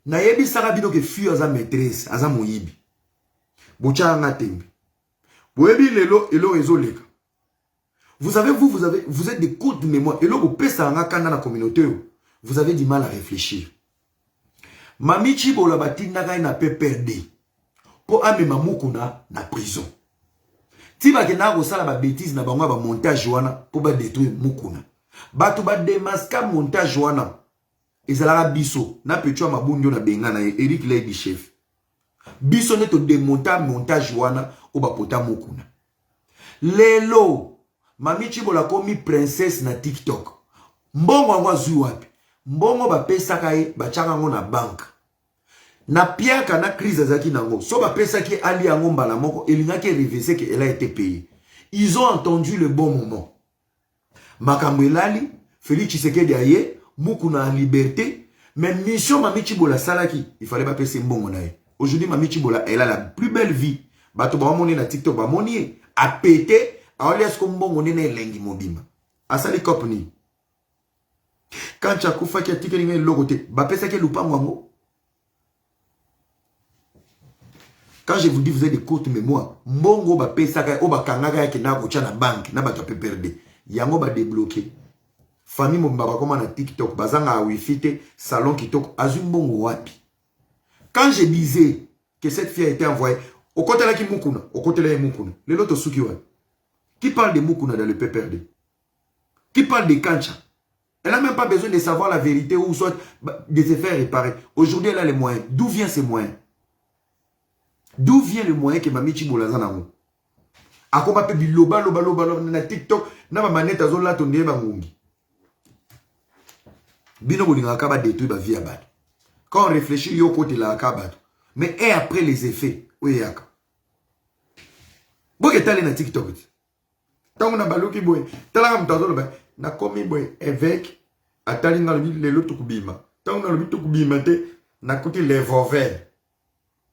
Na yebi saka bino ke fio aza maîtresse, aza moyibi. Bocha nga tembe. Boyebi lelo elo ezoleka. Vous êtes des courtes mémoires. Elo bo pesa nga kanda na communauté. Vous avez du mal à réfléchir. Mami Chibola batinda kai na pe perdre. Pour amema Mukuna na prison. Tiba ke na ko sala ba bêtise na bango ba montage wana pour ba détruire Mukuna. Batu ba démasquer montage wana. Ezalaka biso na petwa mabundio na bengana Eric Lady chef. Biso ne to démonter montage wana o ba pota Mukuna. Lelo Mami Chibola komi princesse na TikTok. Mbongo ngwa zui wapi? Mbongo ba pesa kai ba changa ngo na banque. Na piaka na crise azaki nango. So ba pesa ki ali yango mbala moko elinga ki reverser que elle a été payée. Ils ont entendu le bon moment. Makambo elali, Félix Tshisekedi aye, Mukuna en liberté, mais mission Mami Chibola salaki, il fallait pas payer mbongo na ye. Aujourd'hui Mami Chibola elle a la plus belle vie. Bato ba moni na TikTok ba moni a pété, a olias ko mbongo ne na elengi mobima. Asali kopni. Quand tu as koufa qui a tiré le logoté, bah pesa qui lupango. Quand je vous dis vous avez des courtes mémoires, mbongo ba pesa ka oba kangaga ki na ko na banque na bato pe perdre. Yango ba débloquer. Famille mo baba comme na TikTok, bazanga wifi te salon kitoko azumbongo wapi. Quand je disais que cette fille a été envoyée au côté là qui Mukuna, au côté là Mukuna. Les autres suki wa. Qui parle de Mukuna dans le PPRD? Qui parle de Kancha? Elle n'a même pas besoin de savoir la vérité ou soit de se faire réparer. Aujourd'hui, elle a les moyens. D'où viennent ces moyens? D'où vient le moyen que Mami Chibola zanango? Akoba pe biloba na TikTok na ba maneta zola to ndeba ngungi. Bino bolinga kaba détruire ba vie abad. Quand on réfléchit yo côté la kabad. Mais et après les effets, oyaka. Boke tali na TikTok. Tango na baloki boy, tala mtazo ba na komi boy évêque atali na le loto kubima. Tango na loto kubima te na côté les revolver.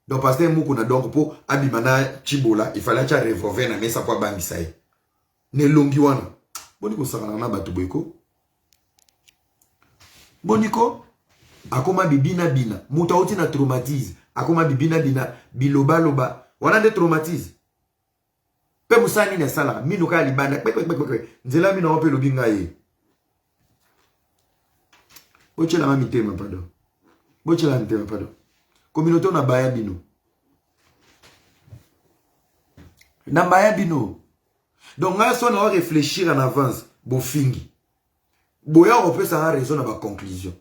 Donc pasteur Mukuna donc pour abimana Chibola, il fallait acha revolver na mesa kwa bamisaye. Ne longi wana. Boniko sakana na batu boyko. Boniko akoma bibina bina, muta oti na traumatise. Akoma bibina bina, biloba loba. Wana de traumatise. Pe musani na sala, minuka libanda. Nzela mina wape lobinga ye. Oche la mamite ma pardon. Bochela ntema, pardon. Communauté on a baya bino. Na baya bino. Donc, on va réfléchir en avance. Bon fingi. Boya on peut savoir raison à ma conclusion.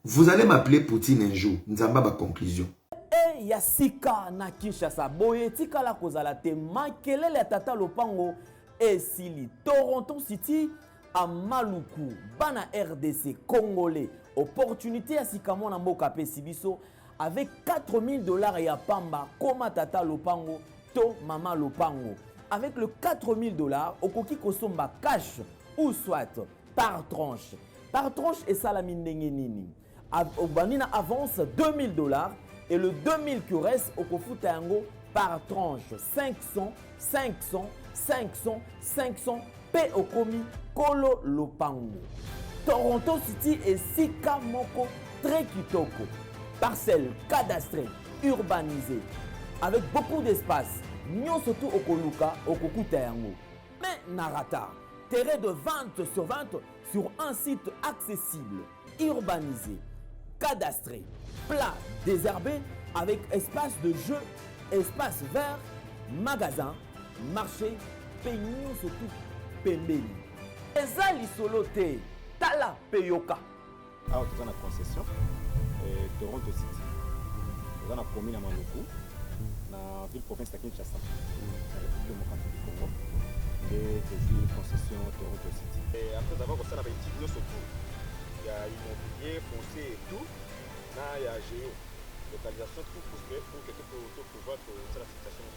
Vous allez m'appeler Poutine un jour. Nzamba ma conclusion. Eh ya sika na Kinshasa. Boye tika la kozala te makelele tata lopango esili Toronto City à Maluku bana RDC congolais. Opportunité à Sikamo na mboka pe sibiso avec $4000 ya pamba koma tata lopango to mama lopango. Avec le $4000 okoki kosomba cash ou soit par tranche. Par tranche et salamine ndenge nini. Obanina avance $2000 et le 2000 qui reste okofuta yango par tranche 500 500 500 500 pe okomi kolo lopango. Toronto City et sika moko très kitoko. Parcelle cadastrée, urbanisée, avec beaucoup d'espace. Nyon surtout okoluka okokuta yango. Mais narata, terrain de vente sur un site accessible, urbanisé, cadastré, plat, désherbé, avec espace de jeu, espace vert, magasin, marché, peignon surtout pembeli. Eza lisolo te, tala peyoka. Alors tu as une concession, Toronto City. Tu as une commune à Maluku, dans la ville province de Kinshasa, dans la République démocratique du Congo. Et une concession Toronto City. Et après avoir commencé à faire une vidéo surtout, il y a immobilier, foncier et tout. Là, il y a géo, localisation, tout pour que tu puisses pouvoir faire la situation.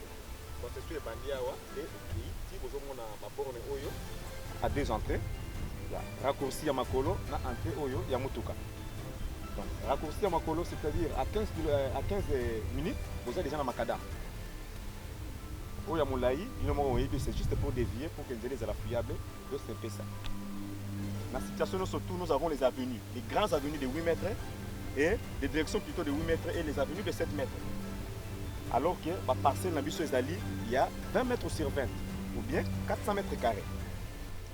Concession est bandée à pays, si vous avez ma borne Oyo, à deux entrées. Raccourci à Makolo, na entrée Oyo, il y a Mutuka. Donc, raccourci à Makolo, c'est-à-dire à 15 minutes, vous êtes déjà dans Makada. Oya Moulaï, c'est juste pour dévier, pour que les ailes soient fiables, donc c'est un peu ça. La situation, surtout, nous avons les avenues, les grandes avenues de 8 mètres et des directions plutôt de 8 mètres et les avenues de 7 mètres. Alors que la parcelle dans Bissou Ezali, il y a 20 mètres sur 20 ou bien 400 mètres carrés.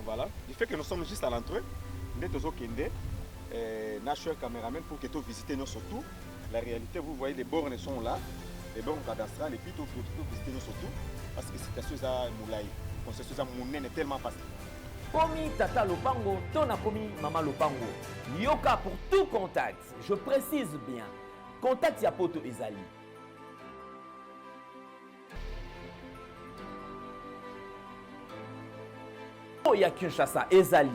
Voilà. Du fait que nous sommes juste à l'entrée, nous sommes au caméraman pour que tu visites nous surtout. La réalité, vous voyez, les bornes sont là, les bornes cadastrales, et puis tu peux visiter nous surtout. Parce que c'est quelque chose à Moulaï. Donc c'est chose à Mounen est tellement facile. Komi tata lopango, tona komi mama lopango. Yoka pour tout contact. Je précise bien. Contact ya poto ezali. Ya Kinshasa ezali.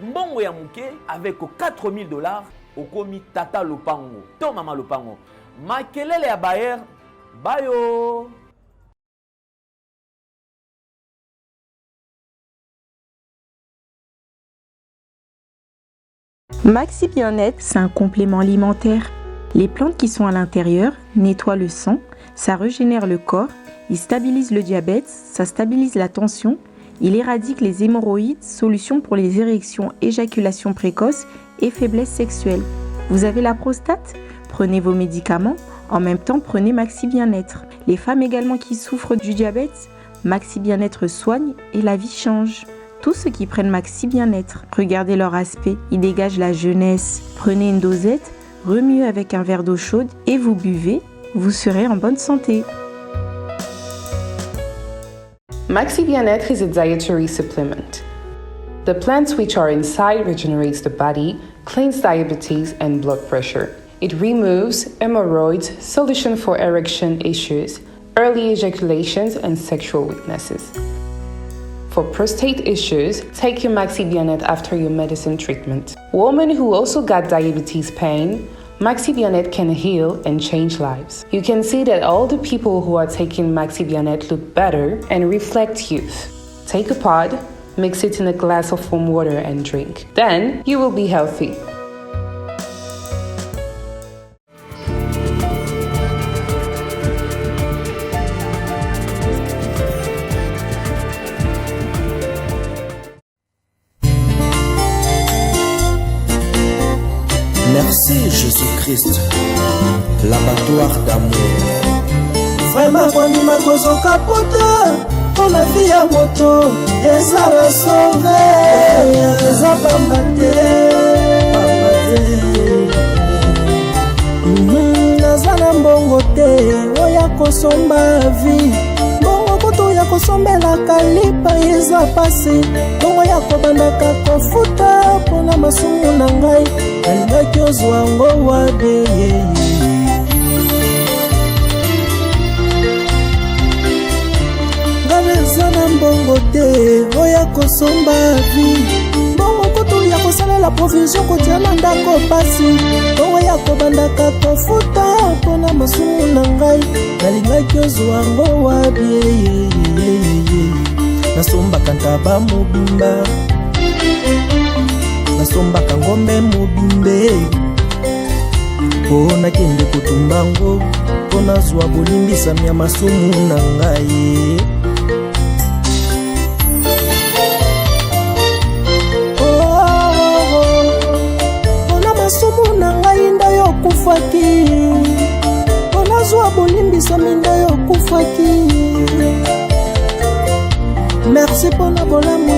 Mbongo ya muke avec $4000 okomi tata lopango to mama lopango. Makelele ya Bayer bayo. Maxi Bien-être, c'est un complément alimentaire. Les plantes qui sont à l'intérieur nettoient le sang, ça régénère le corps, il stabilise le diabète, ça stabilise la tension, il éradique les hémorroïdes, solution pour les érections, éjaculation précoce et faiblesse sexuelle. Vous avez la prostate? Prenez vos médicaments, en même temps prenez Maxi Bien-être. Les femmes également qui souffrent du diabète, Maxi Bien-être soigne et la vie change. Tous ceux qui prennent Maxi Bien-être, regardez leur aspect, ils dégagent la jeunesse. Prenez une dosette, remuez avec un verre d'eau chaude et vous buvez, vous serez en bonne santé. Maxi Bien-être is a dietary supplement. The plants which are inside regenerates the body, cleans diabetes and blood pressure. It removes hemorrhoids, solution for erection issues, early ejaculations and sexual weaknesses. For prostate issues, take your Maxi Bien-être after your medicine treatment. Women who also got diabetes pain, Maxi Bien-être can heal and change lives. You can see that all the people who are taking Maxi Bien-être look better and reflect youth. Take a pod, mix it in a glass of warm water and drink. Then you will be healthy. Merci Jésus-Christ, l'abattoir d'amour. Vraiment kondima kozoka poto, on a vie à moto, et ça va sauver. pamba te naza na mbongo te oya kosomba vi mbongo kutu ya kosombelaka lipa eza pasi mbongo ya kobandaka kofuta mpona masumu na ngai nalingaki ozwa ngo wabe eza na mbongo te oya kosomba vi mbongo kutu ya kosalela provision kotia na ndako pasi mbongo ya kobandaka kofuta mpona masumu na ngai nalingaki ozwa ngo wabie nasombaka ntaba mobimba nasombaka ngombe mobimbe mpo nakende kotumba ngo mpo nazwa bolimbisami ya masumu na ngai masumu na ngai nda yokufaki mpona zwa bolimbisami nda yokufaki merci mpona bolamu